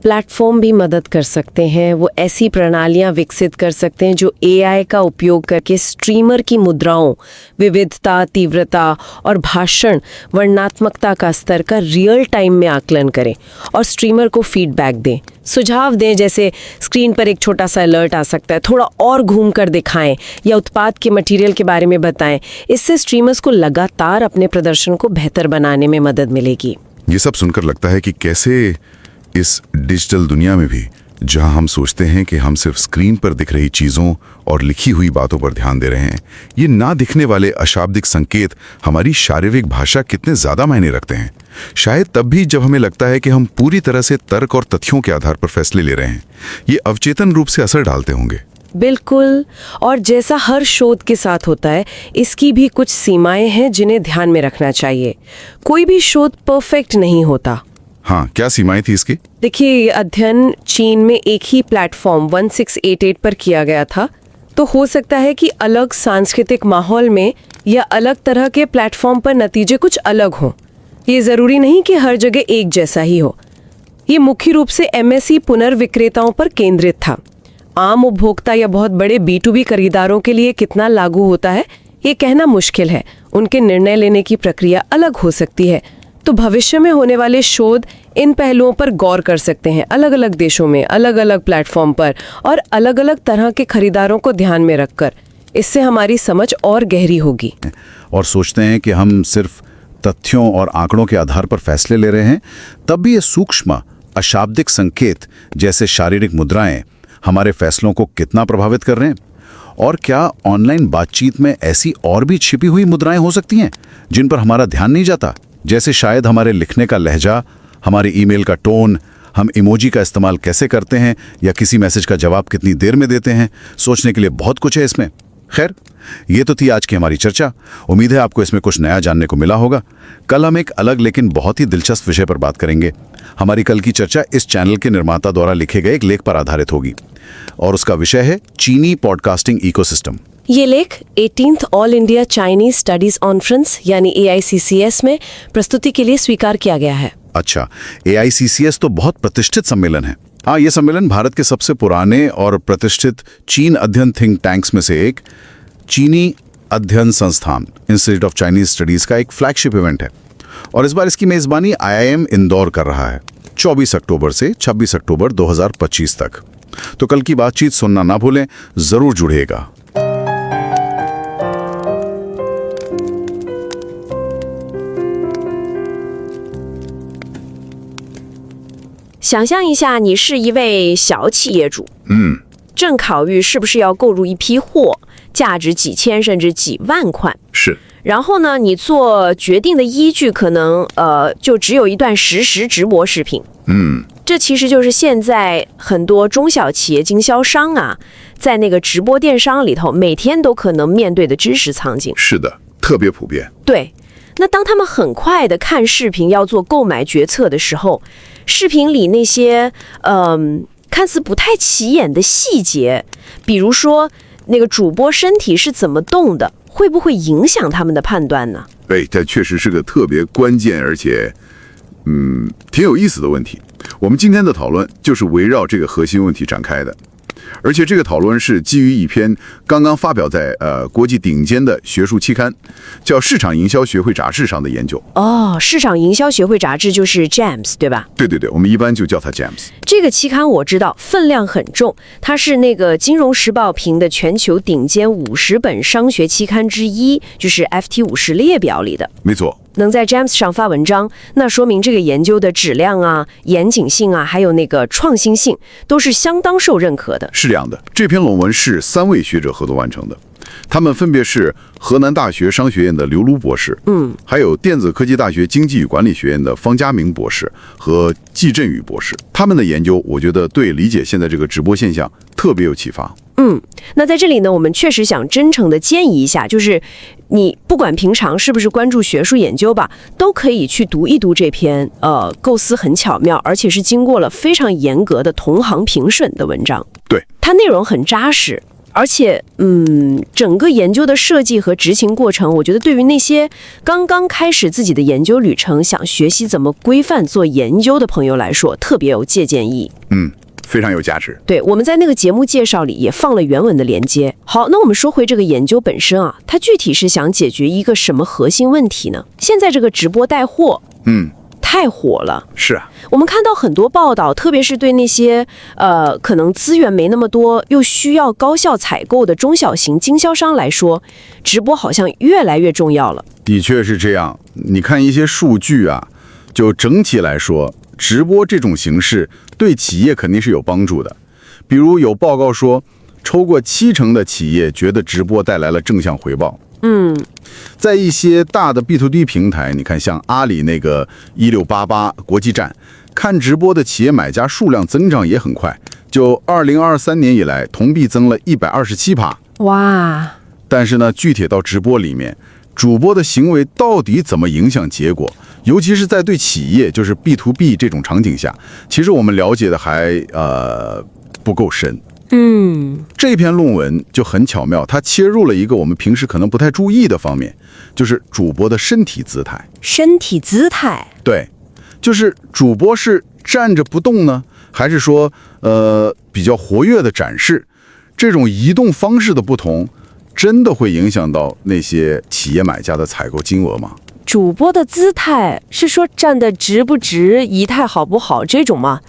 [SPEAKER 4] प्लेटफॉर्म भी मदद कर सकते हैं। वो ऐसी प्रणालियां विकसित कर सकते हैं जो AI का उपयोग करके स्ट्रीमर की मुद्राओं, विविधता, तीव्रता और भाषण वर्णनात्मकता का स्तर का रियल टाइम में आकलन करें और स्ट्रीमर को फीडबैक दें, सुझाव दें। जैसे स्क्रीन पर एक छोटा सा अलर्ट आ सकता है, थोड़ा और घूम कर दिखाएं या उत्पाद के मटेरियल के बारे में बताएं। इससे स्ट्रीमर्स को लगातार अपने प्रदर्शन को बेहतर बनाने में मदद मिलेगी।
[SPEAKER 5] ये सब सुनकर लगता है कि कैसे इस डिजिटल दुनिया में भी, जहां हम सोचते हैं कि हम सिर्फ स्क्रीन पर दिख रही चीज़ों और लिखी हुई बातों पर ध्यान दे रहे हैं, ये ना दिखने वाले अशाब्दिक संकेत हमारी शारीरिक भाषा कितने ज़्यादा मायने रखते हैं। शायद तब भी जब हमें लगता है कि हम पूरी तरह से तर्क और तथ्यों के आधार पर फैसले ले रहे हैं, ये अवचेतन रूप से असर डालते होंगे।
[SPEAKER 4] बिल्कुल। और जैसा हर शोध के साथ होता है, इसकी भी कुछ सीमाएं हैं जिन्हें ध्यान में रखना चाहिए। कोई भी शोध परफेक्ट नहीं होता।
[SPEAKER 5] हाँ, क्या सीमाएं थी इसकी?
[SPEAKER 4] देखिए, ये अध्ययन चीन में एक ही प्लेटफॉर्म 1688 पर किया गया था, तो हो सकता है कि अलग सांस्कृतिक माहौल में या अलग तरह के प्लेटफॉर्म पर नतीजे कुछ अलग हों। ये जरूरी नहीं कि हर जगह एक जैसा ही हो। ये मुख्य रूप से MSE पुनर्विक्रेताओं पर केंद्रित था। आम उपभोक्ता या बहुत बड़े B2B खरीदारों के लिए कितना लागू होता है, ये कहना मुश्किल है। उनके निर्णय लेने की प्रक्रिया अलग हो सकती है। तो भविष्य में होने वाले शोध इन पहलुओं पर गौर कर सकते हैं, अलग अलग देशों में, अलग अलग प्लेटफॉर्म पर और अलग अलग तरह के खरीदारों को ध्यान में रखकर। इससे हमारी समझ और गहरी होगी।
[SPEAKER 5] और सोचते हैं कि हम सिर्फ तथ्यों और आंकड़ों के आधार पर फैसले ले रहे हैं, तब भी ये सूक्ष्म अशाब्दिक संकेत जैसे शारीरिक मुद्राएं हमारे फैसलों को कितना प्रभावित कर रहे हैं। और क्या ऑनलाइन बातचीत में ऐसी और भी छिपी हुई मुद्राएं हो सकती हैं जिन पर हमारा ध्यान नहीं जाता, जैसे शायद हमारे लिखने का लहजा, हमारे ईमेल का टोन, हम इमोजी का इस्तेमाल कैसे करते हैं या किसी मैसेज का जवाब कितनी देर में देते हैं। सोचने के लिए बहुत कुछ है इसमें। खैर, ये तो थी आज की हमारी चर्चा। उम्मीद है आपको इसमें कुछ नया जानने को मिला होगा। कल हम एक अलग लेकिन बहुत ही दिलचस्प विषय पर बात करेंगे। हमारी कल की चर्चा इस चैनल के निर्माता द्वारा लिखे गए एक लेख पर आधारित होगी और उसका विषय है चीनी पॉडकास्टिंग इकोसिस्टम।
[SPEAKER 4] ये लेख 18th all India Chinese studies conference यानी AICCS में प्रस्तुति के लिए स्वीकार किया गया है।
[SPEAKER 5] अच्छा, AICCS तो बहुत प्रतिष्ठित सम्मेलन है। हाँ, ये सम्मेलन भारत के सबसे पुराने और प्रतिष्ठित चीन अध्ययन थिंक टैंक्स में से एक चीनी अध्ययन संस्थान इंस्टीट्यूट ऑफ चाइनीज स्टडीज का एक फ्लैगशिप इवेंट है और इस बार इसकी मेजबानी IIM इंदौर कर रहा है 24 अक्टूबर से 26 अक्टूबर 2025 तक। तो कल की बातचीत सुनना ना भूलें, जरूर जुड़िएगा।
[SPEAKER 10] 想象一下，你是一位小企业主，正考虑是不是要购入一批货，价值几千甚至几万块。
[SPEAKER 5] 是。
[SPEAKER 10] 然后呢，你做决定的依据可能就只有一段实时直播视频。这其实就是现在很多中小企业经销商啊，在那个直播电商里头每天都可能面对的知识场景。
[SPEAKER 5] 是的。特别普遍。
[SPEAKER 10] 对，那当他们很快的看视频要做购买决策的时候，视频里那些看似不太起眼的细节，比如说那个主播身体是怎么动的，会不会影响他们的判断呢？
[SPEAKER 5] 这确实是个特别关键而且挺有意思的问题。我们今天的讨论就是围绕这个核心问题展开的。而且这个讨论是基于一篇刚刚发表在国际顶尖的学术期刊，叫《市场营销学会杂志》上的研究。
[SPEAKER 10] 市场营销学会杂志就是 JAMS 对吧？
[SPEAKER 5] 对，我们一般就叫它 JAMS。
[SPEAKER 10] 这个期刊我知道分量很重，它是那个《金融时报》评的全球顶尖50本商学期刊之一，就是 FT50列表里的。
[SPEAKER 5] 没错。
[SPEAKER 10] 能在 JAMS 上发文章，那说明这个研究的质量啊、严谨性啊，还有那个创新性，都是相当受认可的。
[SPEAKER 5] 是这样的，这篇论文是3位学者合作完成的，他们分别是河南大学商学院的刘卢博士，还有电子科技大学经济与管理学院的方家明博士和季振宇博士。他们的研究，我觉得对理解现在这个直播现象特别有启发。
[SPEAKER 10] 那在这里呢，我们确实想真诚的建议一下，就是你不管平常是不是关注学术研究吧，都可以去读一读这篇构思很巧妙，而且是经过了非常严格的同行评审的文章。
[SPEAKER 5] 对，
[SPEAKER 10] 它内容很扎实，而且整个研究的设计和执行过程，我觉得对于那些刚刚开始自己的研究旅程，想学习怎么规范做研究的朋友来说，特别有借鉴意义。
[SPEAKER 5] 非常有价值。
[SPEAKER 10] 对，我们在那个节目介绍里也放了原文的连接。好，那我们说回这个研究本身啊，它具体是想解决一个什么核心问题呢？现在这个直播带货，太火了。
[SPEAKER 5] 是啊，
[SPEAKER 10] 我们看到很多报道，特别是对那些可能资源没那么多，又需要高效采购的中小型经销商来说，直播好像越来越重要了。
[SPEAKER 5] 的确是这样。你看一些数据啊，就整体来说，直播这种形式对企业肯定是有帮助的。比如有报告说，超过70%的企业觉得直播带来了正向回报。在一些大的 B2D 平台，你看像阿里那个1688国际站，看直播的企业买家数量增长也很快，就2023年以来同比增了127%。
[SPEAKER 10] 哇！
[SPEAKER 5] 但是呢，具体到直播里面，主播的行为到底怎么影响结果？尤其是在对企业，就是 B2B 这种场景下，其实我们了解的还不够深。这篇论文就很巧妙，它切入了一个我们平时可能不太注意的方面，就是主播的身体姿态。
[SPEAKER 10] 身体姿态？
[SPEAKER 5] 对，就是主播是站着不动呢，还是说比较活跃的展示？这种移动方式的不同，真的会影响到那些企业买家的采购金额吗？
[SPEAKER 10] 主播的姿态是说站得直不直、仪态好不好这种吗？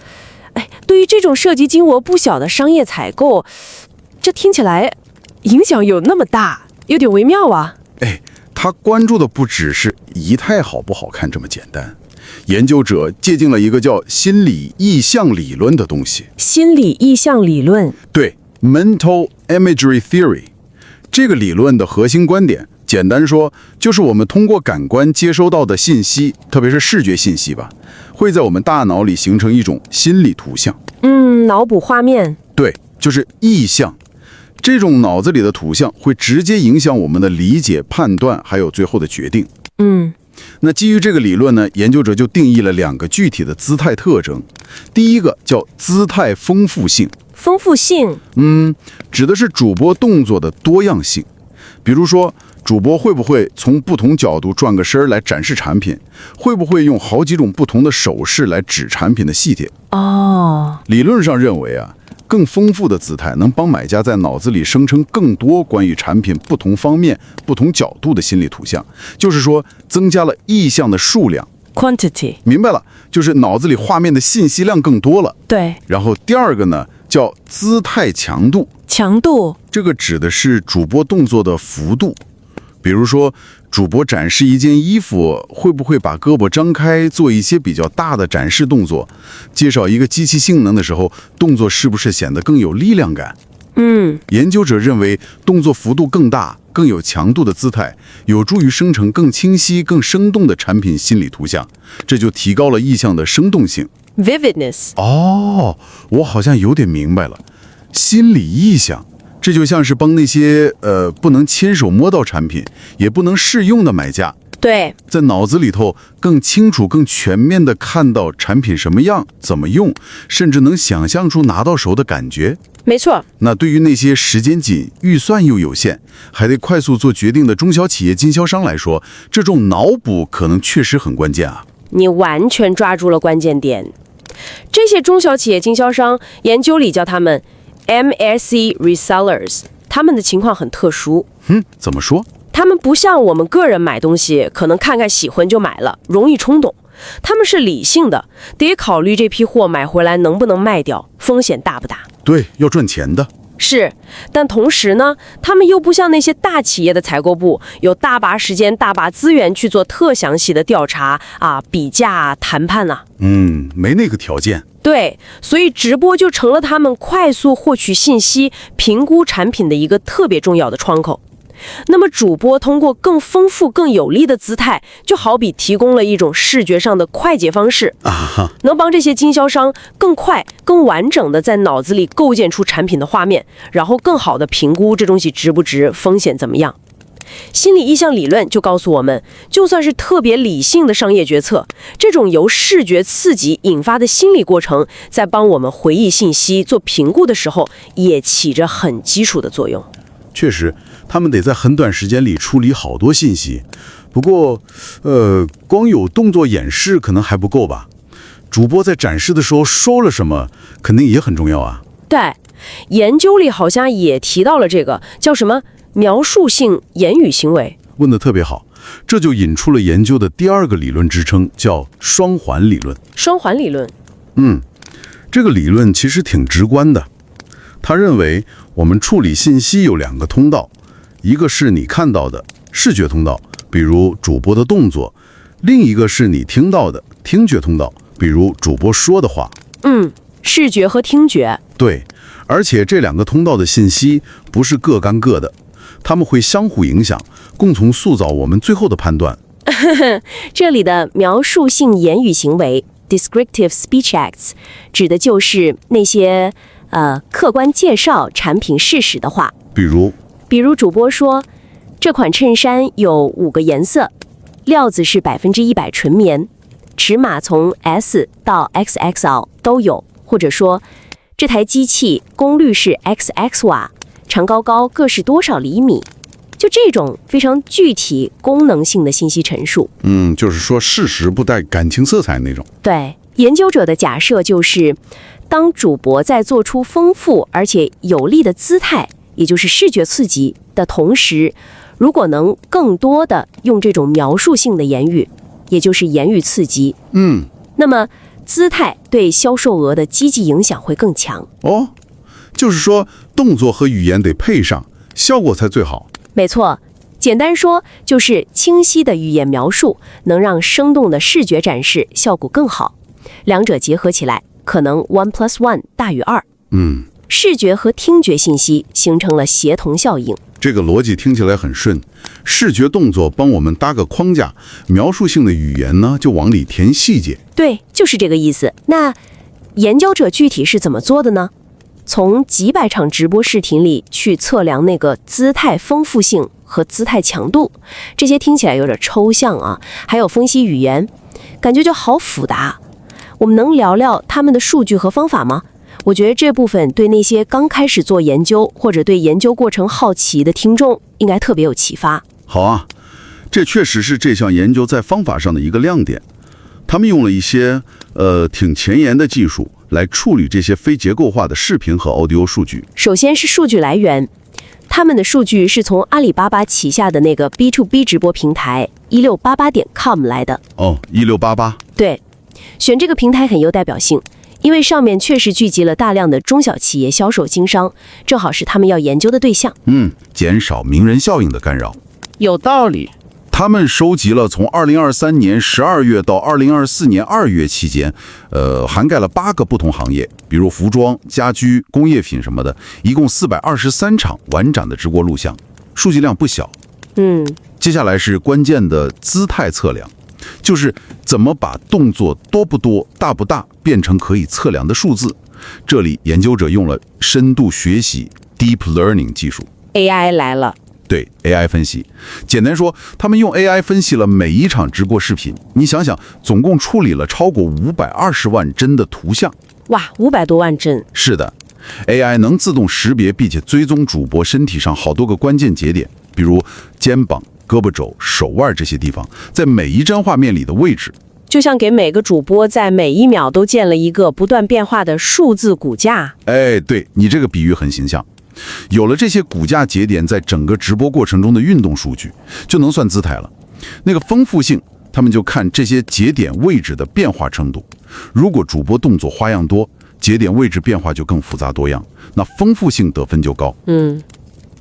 [SPEAKER 10] 对于这种涉及金额不小的商业采购，这听起来影响有那么大，有点微妙啊。
[SPEAKER 5] 他关注的不只是仪态好不好看这么简单，研究者借鉴了一个叫心理意象理论的东西。
[SPEAKER 10] 心理意象理论？
[SPEAKER 5] 对 ，Mental Imagery Theory。这个理论的核心观点，简单说，就是我们通过感官接收到的信息，特别是视觉信息吧，会在我们大脑里形成一种心理图像。
[SPEAKER 10] 脑补画面。
[SPEAKER 5] 对，就是意象。这种脑子里的图像会直接影响我们的理解、判断，还有最后的决定。那基于这个理论呢，研究者就定义了2个具体的姿态特征。第一个叫姿态丰富性。
[SPEAKER 10] 丰富性？
[SPEAKER 5] 指的是主播动作的多样性。比如说，主播会不会从不同角度转个身来展示产品？会不会用好几种不同的手势来指产品的细节？理论上认为啊，更丰富的姿态能帮买家在脑子里生成更多关于产品不同方面、不同角度的心理图像，就是说增加了意象的数量。
[SPEAKER 10] quantity。
[SPEAKER 5] 明白了，就是脑子里画面的信息量更多了。
[SPEAKER 10] 对。
[SPEAKER 5] 然后第二个呢，叫姿态强度。
[SPEAKER 10] 强度？
[SPEAKER 5] 这个指的是主播动作的幅度。比如说，主播展示一件衣服，会不会把胳膊张开，做一些比较大的展示动作？介绍一个机器性能的时候，动作是不是显得更有力量感？研究者认为，动作幅度更大、更有强度的姿态，有助于生成更清晰、更生动的产品心理图像，这就提高了意象的生动性。
[SPEAKER 10] vividness。
[SPEAKER 5] 我好像有点明白了，心理意象这就像是帮那些不能亲手摸到产品，也不能试用的买家，
[SPEAKER 10] 对，
[SPEAKER 5] 在脑子里头更清楚、更全面地看到产品什么样、怎么用，甚至能想象出拿到手的感觉。
[SPEAKER 10] 没错。
[SPEAKER 5] 那对于那些时间紧、预算又有限，还得快速做决定的中小企业经销商来说，这种脑补可能确实很关键啊。
[SPEAKER 10] 你完全抓住了关键点。这些中小企业经销商，研究里叫他们 MSC Resellers， 他们的情况很特殊。
[SPEAKER 5] 怎么说？
[SPEAKER 10] 他们不像我们个人买东西，可能看看喜欢就买了，容易冲动。他们是理性的，得考虑这批货买回来能不能卖掉，风险大不大。
[SPEAKER 5] 对，要赚钱的。
[SPEAKER 10] 是，但同时呢，他们又不像那些大企业的采购部，有大把时间、大把资源去做特详细的调查啊、比价啊、谈判啊。
[SPEAKER 5] 没那个条件。
[SPEAKER 10] 对，所以直播就成了他们快速获取信息、评估产品的一个特别重要的窗口。那么主播通过更丰富、更有力的姿态，就好比提供了一种视觉上的快捷方式，能帮这些经销商更快、更完整的在脑子里构建出产品的画面，然后更好的评估这东西值不值，风险怎么样。心理意向理论就告诉我们，就算是特别理性的商业决策，这种由视觉刺激引发的心理过程，在帮我们回忆信息、做评估的时候，也起着很基础的作用。
[SPEAKER 5] 确实，他们得在很短时间里处理好多信息。不过，光有动作演示可能还不够吧？主播在展示的时候说了什么，肯定也很重要啊。
[SPEAKER 10] 对，研究里好像也提到了这个，叫什么描述性言语行为。
[SPEAKER 5] 问得特别好，这就引出了研究的第二个理论支撑，叫双环理论。
[SPEAKER 10] 双环理论。
[SPEAKER 5] 这个理论其实挺直观的。他认为我们处理信息有两个通道，一个是你看到的视觉通道，比如主播的动作；另一个是你听到的听觉通道，比如主播说的话。
[SPEAKER 10] 视觉和听觉。
[SPEAKER 5] 对，而且这两个通道的信息不是各干各的，他们会相互影响，共同塑造我们最后的判断。
[SPEAKER 10] 这里的描述性言语行为 （descriptive speech acts） 指的就是那些客观介绍产品事实的话。比如主播说，这款衬衫有5个颜色，料子是100%纯棉，尺码从 S 到 XXL 都有，或者说这台机器功率是 XX 瓦，长高高各是多少厘米。就这种非常具体功能性的信息陈述。
[SPEAKER 5] 就是说事实不带感情色彩那种。
[SPEAKER 10] 对，研究者的假设就是，当主播在做出丰富而且有力的姿态，也就是视觉刺激的同时，如果能更多的用这种描述性的言语，也就是言语刺激，那么姿态对销售额的积极影响会更强。
[SPEAKER 5] 就是说动作和语言得配上，效果才最好。
[SPEAKER 10] 没错，简单说就是清晰的语言描述能让生动的视觉展示效果更好，两者结合起来，可能 1+1 大于2。视觉和听觉信息形成了协同效应。
[SPEAKER 5] 这个逻辑听起来很顺，视觉动作帮我们搭个框架，描述性的语言呢就往里填细节。
[SPEAKER 10] 对，就是这个意思。那研究者具体是怎么做的呢？从几百场直播视频里去测量那个姿态丰富性和姿态强度，这些听起来有点抽象啊，还有分析语言，感觉就好复杂。我们能聊聊他们的数据和方法吗？我觉得这部分对那些刚开始做研究或者对研究过程好奇的听众应该特别有启发。
[SPEAKER 5] 好啊，这确实是这项研究在方法上的一个亮点。他们用了一些挺前沿的技术来处理这些非结构化的视频和 audio 数据。
[SPEAKER 10] 首先是数据来源，他们的数据是从阿里巴巴旗下的那个 B2B 直播平台1688.com 来的。
[SPEAKER 5] 1688。
[SPEAKER 10] 对，选这个平台很有代表性，因为上面确实聚集了大量的中小企业销售经商，正好是他们要研究的对象。
[SPEAKER 5] 减少名人效应的干扰。
[SPEAKER 11] 有道理。
[SPEAKER 5] 他们收集了从2023年12月到2024年2月期间，涵盖了8个不同行业，比如服装、家居、工业品什么的，一共423场完整的直播录像，数据量不小。接下来是关键的姿态测量，就是怎么把动作多不多、大不大变成可以测量的数字。这里研究者用了深度学习 Deep Learning 技术。
[SPEAKER 10] AI 来了。
[SPEAKER 5] 对 AI 分析，简单说，他们用 AI 分析了每一场直播视频。你想想，总共处理了超过520万帧的图像。
[SPEAKER 10] 哇，500多万帧。
[SPEAKER 5] 是的 ，AI 能自动识别并且追踪主播身体上好多个关键节点，比如肩膀、胳膊肘、手腕这些地方，在每一帧画面里的位置。
[SPEAKER 10] 就像给每个主播在每一秒都建了一个不断变化的数字骨架。
[SPEAKER 5] 哎，对，你这个比喻很形象。有了这些骨架节点在整个直播过程中的运动数据，就能算姿态了。那个丰富性，他们就看这些节点位置的变化程度。如果主播动作花样多，节点位置变化就更复杂多样，那丰富性得分就高。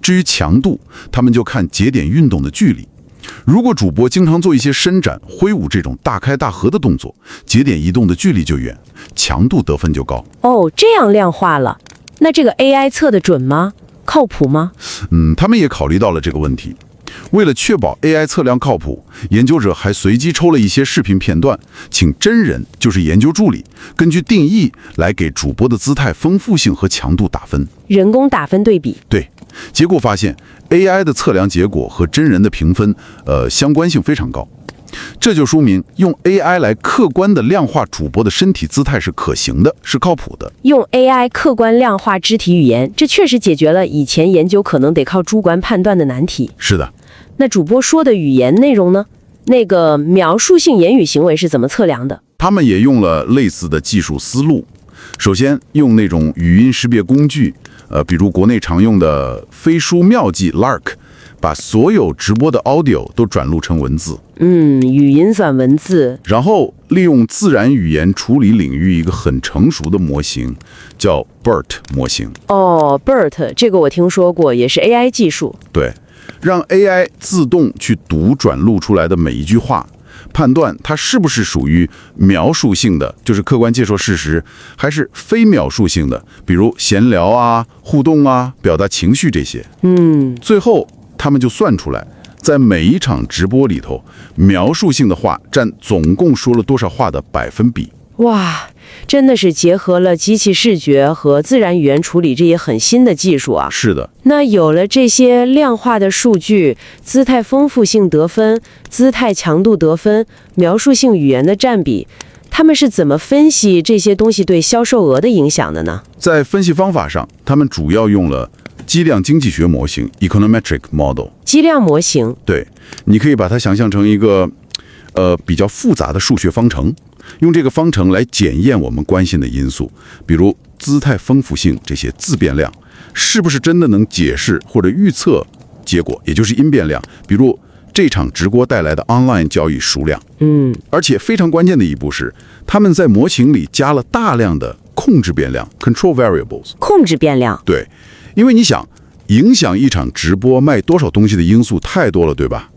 [SPEAKER 5] 至于强度，他们就看节点运动的距离。如果主播经常做一些伸展、挥舞这种大开大合的动作，节点移动的距离就远，强度得分就高。
[SPEAKER 10] 哦，这样量化了。那这个 AI 测得准吗？靠谱吗？
[SPEAKER 5] 他们也考虑到了这个问题。为了确保 AI 测量靠谱，研究者还随机抽了一些视频片段，请真人，就是研究助理，根据定义来给主播的姿态丰富性和强度打分。
[SPEAKER 10] 人工打分对比。
[SPEAKER 5] 对，结果发现 AI 的测量结果和真人的评分，相关性非常高。这就说明用 AI 来客观地量化主播的身体姿态是可行的，是靠谱的。
[SPEAKER 10] 用 AI 客观量化肢体语言，这确实解决了以前研究可能得靠主观判断的难题。
[SPEAKER 5] 是的。
[SPEAKER 10] 那主播说的语言内容呢？那个描述性言语行为是怎么测量的？
[SPEAKER 5] 他们也用了类似的技术思路。首先用那种语音识别工具，比如国内常用的飞书妙记 Lark， 把所有直播的 audio 都转录成文字。
[SPEAKER 10] 语音转文字。
[SPEAKER 5] 然后利用自然语言处理领域一个很成熟的模型，叫 BERT 模型。
[SPEAKER 10] 哦 ，BERT 这个我听说过，也是 AI 技术。
[SPEAKER 5] 对，让 AI 自动去读转录出来的每一句话，判断它是不是属于描述性的，就是客观介绍事实，还是非描述性的，比如闲聊啊、互动啊、表达情绪这些。最后他们就算出来，在每一场直播里头，描述性的话占总共说了多少话的百分比。
[SPEAKER 10] 哇，真的是结合了机器视觉和自然语言处理这些很新的技术啊。
[SPEAKER 5] 是的。
[SPEAKER 10] 那有了这些量化的数据，姿态丰富性得分、姿态强度得分、描述性语言的占比，他们是怎么分析这些东西对销售额的影响的呢？
[SPEAKER 5] 在分析方法上，他们主要用了计量经济学模型 （econometric model）。
[SPEAKER 10] 计量模型。
[SPEAKER 5] 对，你可以把它想象成一个比较复杂的数学方程，用这个方程来检验我们关心的因素，比如姿态丰富性这些自变量，是不是真的能解释或者预测结果，也就是因变量，比如这场直播带来的 online 交易数量。而且非常关键的一步是，他们在模型里加了大量的控制变量 （control variables）。
[SPEAKER 10] 控制变量。
[SPEAKER 5] 对，因为你想，影响一场直播卖多少东西的因素太多了，对吧？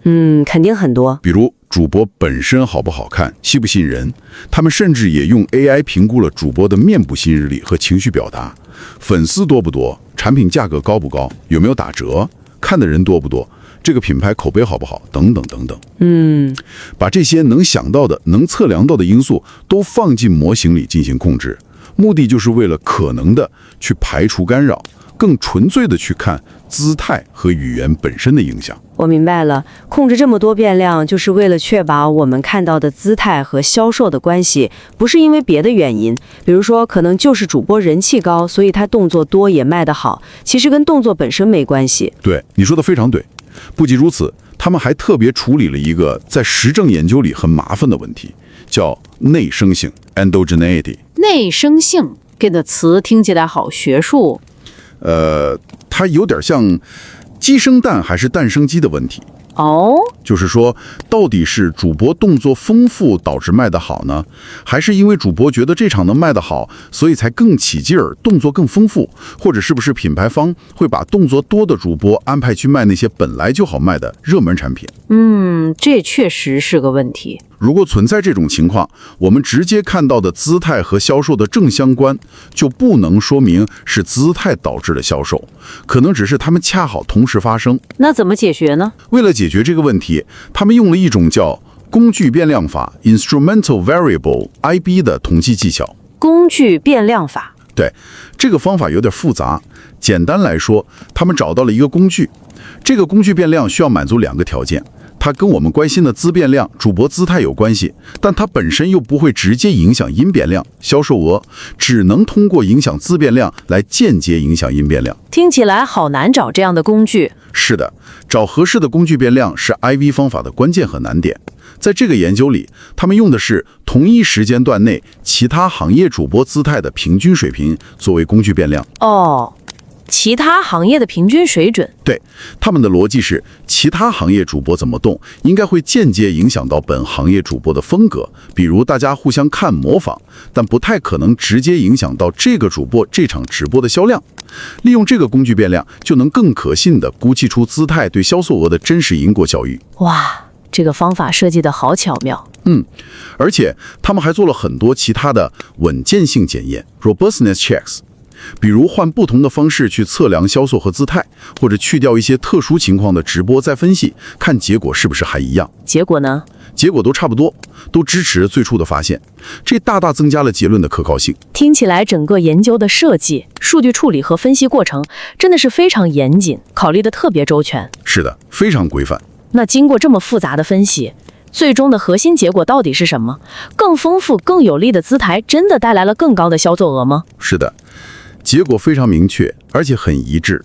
[SPEAKER 10] 肯定很多。
[SPEAKER 5] 比如主播本身好不好看，吸不吸引人，他们甚至也用 AI 评估了主播的面部吸引力和情绪表达，粉丝多不多，产品价格高不高，有没有打折，看的人多不多，这个品牌口碑好不好，等等等等。把这些能想到的、能测量到的因素都放进模型里进行控制，目的就是为了可能的去排除干扰，更纯粹的去看姿态和语言本身的影响。
[SPEAKER 10] 我明白了，控制这么多变量，就是为了确保我们看到的姿态和销售的关系，不是因为别的原因。比如说，可能就是主播人气高，所以他动作多也卖得好，其实跟动作本身没关系。
[SPEAKER 5] 对，你说的非常对。不仅如此，他们还特别处理了一个在实证研究里很麻烦的问题，叫内生性 （endogeneity）。
[SPEAKER 11] 内生性这个词听起来好学术。
[SPEAKER 5] 它有点像鸡生蛋还是蛋生鸡的问题。就是说，到底是主播动作丰富导致卖得好呢，还是因为主播觉得这场能卖得好，所以才更起劲儿，动作更丰富？或者是不是品牌方会把动作多的主播安排去卖那些本来就好卖的热门产品？
[SPEAKER 11] 这确实是个问题。
[SPEAKER 5] 如果存在这种情况，我们直接看到的姿态和销售的正相关，就不能说明是姿态导致的销售，可能只是他们恰好同时发生。
[SPEAKER 11] 那怎么解决呢？
[SPEAKER 5] 为了解决这个问题，他们用了一种叫工具变量法 （Instrumental Variable IB） 的统计技巧。
[SPEAKER 11] 工具变量法。
[SPEAKER 5] 对，这个方法有点复杂，简单来说，他们找到了一个工具，这个工具变量需要满足2个条件。它跟我们关心的资变量、主播姿态有关系，但它本身又不会直接影响因变量、销售额，只能通过影响资变量来间接影响因变量。
[SPEAKER 11] 听起来好难找这样的工具。
[SPEAKER 5] 是的，找合适的工具变量是 IV 方法的关键和难点。在这个研究里，他们用的是同一时间段内其他行业主播姿态的平均水平作为工具变量。
[SPEAKER 10] 哦，其他行业的平均水准。
[SPEAKER 5] 对，他们的逻辑是，其他行业主播怎么动，应该会间接影响到本行业主播的风格，比如大家互相看模仿，但不太可能直接影响到这个主播这场直播的销量。利用这个工具变量，就能更可信地估计出姿态对销售额的真实因果效益。
[SPEAKER 10] 哇，这个方法设计得好巧妙。
[SPEAKER 5] 而且他们还做了很多其他的稳健性检验 （robustness checks）。比如换不同的方式去测量销售和姿态，或者去掉一些特殊情况的直播再分析，看结果是不是还一样。
[SPEAKER 10] 结果呢？
[SPEAKER 5] 结果都差不多，都支持最初的发现，这大大增加了结论的可靠性。
[SPEAKER 10] 听起来整个研究的设计、数据处理和分析过程真的是非常严谨，考虑的特别周全。
[SPEAKER 5] 是的，非常规范。
[SPEAKER 10] 那经过这么复杂的分析，最终的核心结果到底是什么？更丰富、更有力的姿态真的带来了更高的销售额吗？
[SPEAKER 5] 是的，结果非常明确，而且很一致。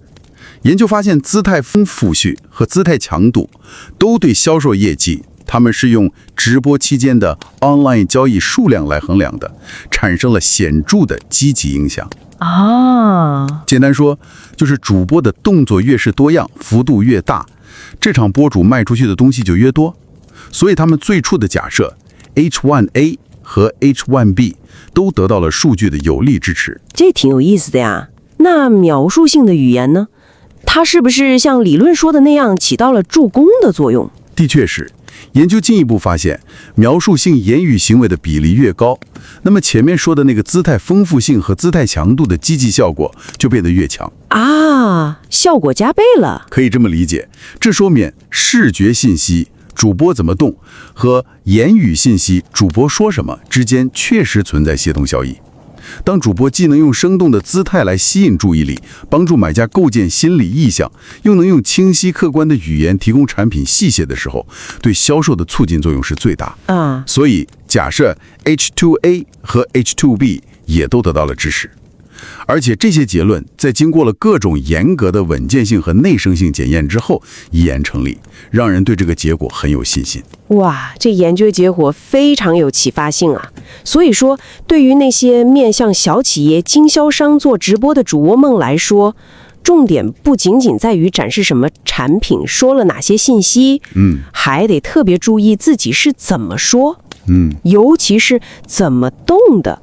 [SPEAKER 5] 研究发现，姿态丰富性和姿态强度都对销售业绩，他们是用直播期间的 online 交易数量来衡量的，产生了显著的积极影响。简单说，就是主播的动作越是多样，幅度越大，这场播主卖出去的东西就越多。所以他们最初的假设 H1A 和 H1B 都得到了数据的有力支持。
[SPEAKER 10] 这挺有意思的呀。那描述性的语言呢？它是不是像理论说的那样起到了助攻的作用？
[SPEAKER 5] 的确是。研究进一步发现，描述性言语行为的比例越高，那么前面说的那个姿态丰富性和姿态强度的积极效果就变得越强
[SPEAKER 10] 啊，效果加倍了。
[SPEAKER 5] 可以这么理解，这说明视觉信息主播怎么动和言语信息主播说什么之间确实存在协同效应。当主播既能用生动的姿态来吸引注意力，帮助买家构建心理意向，又能用清晰客观的语言提供产品细节的时候，对销售的促进作用是最大。所以假设 H2A 和 H2B 也都得到了支持。而且这些结论在经过了各种严格的稳健性和内生性检验之后依然成立，让人对这个结果很有信心。
[SPEAKER 10] 哇，这研究结果非常有启发性啊！所以说，对于那些面向小企业经销商做直播的主播们来说，重点不仅仅在于展示什么产品，说了哪些信息，还得特别注意自己是怎么说，尤其是怎么动的。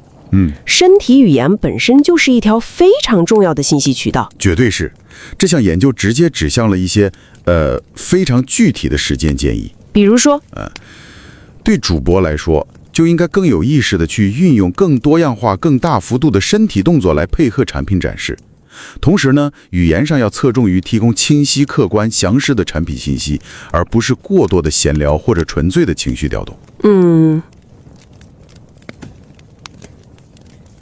[SPEAKER 10] 身体语言本身就是一条非常重要的信息渠道。
[SPEAKER 5] 绝对是。这项研究直接指向了一些非常具体的实践建议。
[SPEAKER 10] 比如说，
[SPEAKER 5] 对主播来说，就应该更有意识地去运用更多样化、更大幅度的身体动作来配合产品展示。同时呢，语言上要侧重于提供清晰、客观、详实的产品信息，而不是过多的闲聊或者纯粹的情绪调动。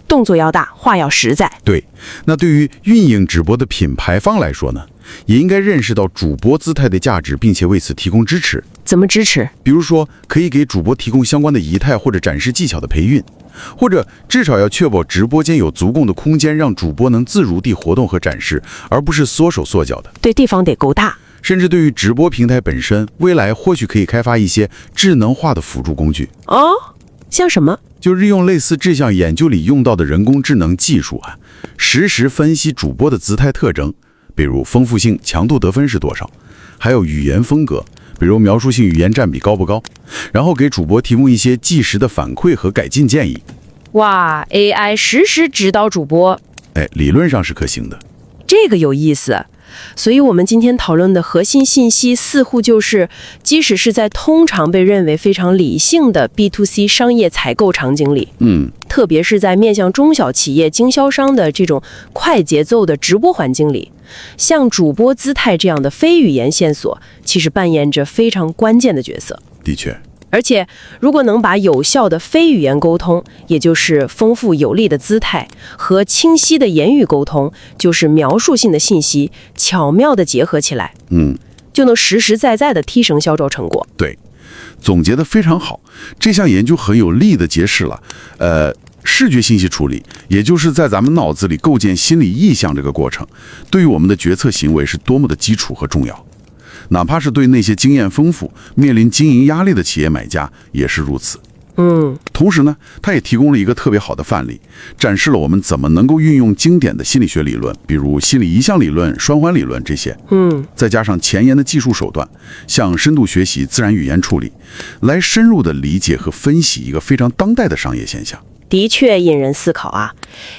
[SPEAKER 10] 动作要大，话要实在。
[SPEAKER 5] 对，那对于运营直播的品牌方来说呢，也应该认识到主播姿态的价值，并且为此提供支持。
[SPEAKER 10] 怎么支持？
[SPEAKER 5] 比如说，可以给主播提供相关的仪态或者展示技巧的培训，或者至少要确保直播间有足够的空间，让主播能自如地活动和展示，而不是缩手缩脚的。
[SPEAKER 10] 对，地方得够大。
[SPEAKER 5] 甚至对于直播平台本身，未来或许可以开发一些智能化的辅助工具。
[SPEAKER 10] 像什么？
[SPEAKER 5] 就利用类似这项研究里用到的人工智能技术实时分析主播的姿态特征，比如丰富性、强度得分是多少，还有语言风格，比如描述性语言占比高不高，然后给主播提供一些即时的反馈和改进建议。
[SPEAKER 10] 哇 ，AI 实时指导主播，
[SPEAKER 5] 理论上是可行的。
[SPEAKER 10] 这个有意思。所以我们今天讨论的核心信息似乎就是，即使是在通常被认为非常理性的 B2C 商业采购场景里，特别是在面向中小企业经销商的这种快节奏的直播环境里，像主播姿态这样的非语言线索，其实扮演着非常关键的角色。
[SPEAKER 5] 的确，
[SPEAKER 10] 而且，如果能把有效的非语言沟通，也就是丰富有力的姿态，和清晰的言语沟通，就是描述性的信息，巧妙地结合起来，就能实实在在地提升销售成果。
[SPEAKER 5] 对，总结得非常好。这项研究很有力地揭示了，视觉信息处理，也就是在咱们脑子里构建心理意象这个过程，对于我们的决策行为是多么的基础和重要。哪怕是对那些经验丰富、面临经营压力的企业买家也是如此。同时呢，它也提供了一个特别好的范例，展示了我们怎么能够运用经典的心理学理论，比如心理意象理论、双环理论这些，再加上前沿的技术手段，像深度学习、自然语言处理，来深入的理解和分析一个非常当代的商业现象。
[SPEAKER 10] 的确引人思考啊，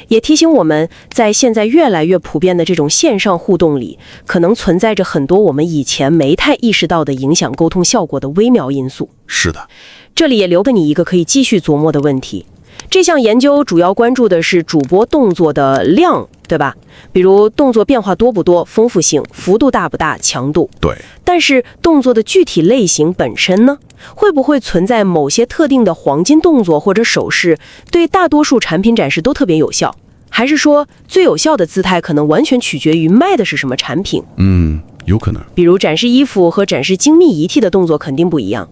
[SPEAKER 10] 也提醒我们在现在越来越普遍的这种线上互动里，可能存在着很多我们以前没太意识到的影响沟通效果的微妙因素。
[SPEAKER 5] 是的，
[SPEAKER 10] 这里也留给你一个可以继续琢磨的问题。这项研究主要关注的是主播动作的量，对吧？比如动作变化多不多、丰富性、幅度大不大、强度。
[SPEAKER 5] 对。
[SPEAKER 10] 但是动作的具体类型本身呢，会不会存在某些特定的黄金动作或者手势，对大多数产品展示都特别有效？还是说最有效的姿态可能完全取决于卖的是什么产品？
[SPEAKER 5] 有可能。
[SPEAKER 10] 比如展示衣服和展示精密仪器的动作肯定不一样，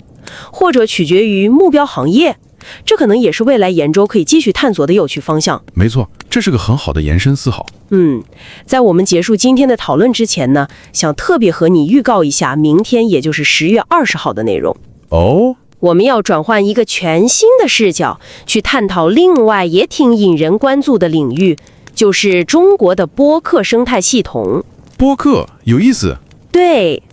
[SPEAKER 10] 或者取决于目标行业。这可能也是未来研究可以继续探索的有趣方向。
[SPEAKER 5] 没错，这是个很好的延伸思考。
[SPEAKER 10] 在我们结束今天的讨论之前呢，想特别和你预告一下明天，也就是10月20号的内容。我们要转换一个全新的视角，去探讨另外也挺引人关注的领域，就是中国的播客生态系统。
[SPEAKER 5] 播客有意思。
[SPEAKER 10] 对。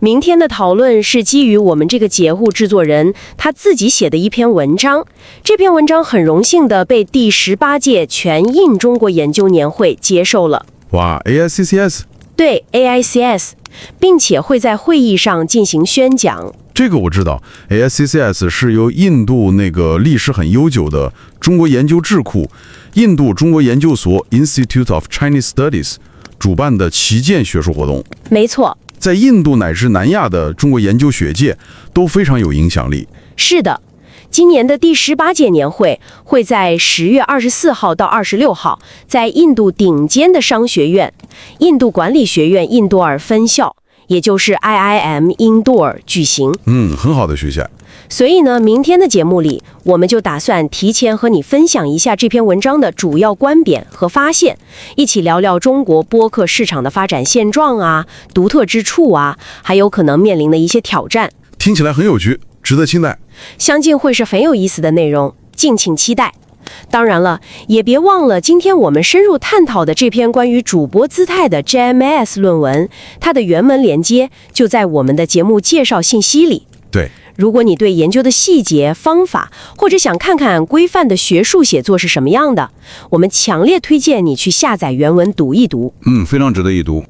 [SPEAKER 10] 明天的讨论是基于我们这个节目制作人他自己写的一篇文章，这篇文章很荣幸的被第18届全印中国研究年会接受了。
[SPEAKER 5] 哇 ，AICCS？
[SPEAKER 10] 对 ，AICS， 并且会在会议上进行宣讲。
[SPEAKER 5] 这个我知道 ，AICCS 是由印度那个历史很悠久的中国研究智库印度中国研究所 Institute of Chinese Studies 主办的旗舰学术活动。
[SPEAKER 10] 没错。
[SPEAKER 5] 在印度乃至南亚的中国研究学界都非常有影响力。
[SPEAKER 10] 是的，今年的第18届年会会在10月24号到26号，在印度顶尖的商学院——印度管理学院印多尔分校，也就是 IIM 印多尔举行。
[SPEAKER 5] 很好的学校。
[SPEAKER 10] 所以呢，明天的节目里，我们就打算提前和你分享一下这篇文章的主要观点和发现，一起聊聊中国播客市场的发展现状啊、独特之处啊，还有可能面临的一些挑战。
[SPEAKER 5] 听起来很有趣，值得期待。
[SPEAKER 10] 相信会是很有意思的内容，敬请期待。当然了，也别忘了今天我们深入探讨的这篇关于主播姿态的 JMS 论文，它的原文连接就在我们的节目介绍信息里。
[SPEAKER 5] 对。
[SPEAKER 10] 如果你对研究的细节、方法，或者想看看规范的学术写作是什么样的，我们强烈推荐你去下载原文读一读。
[SPEAKER 5] 非常值得一读。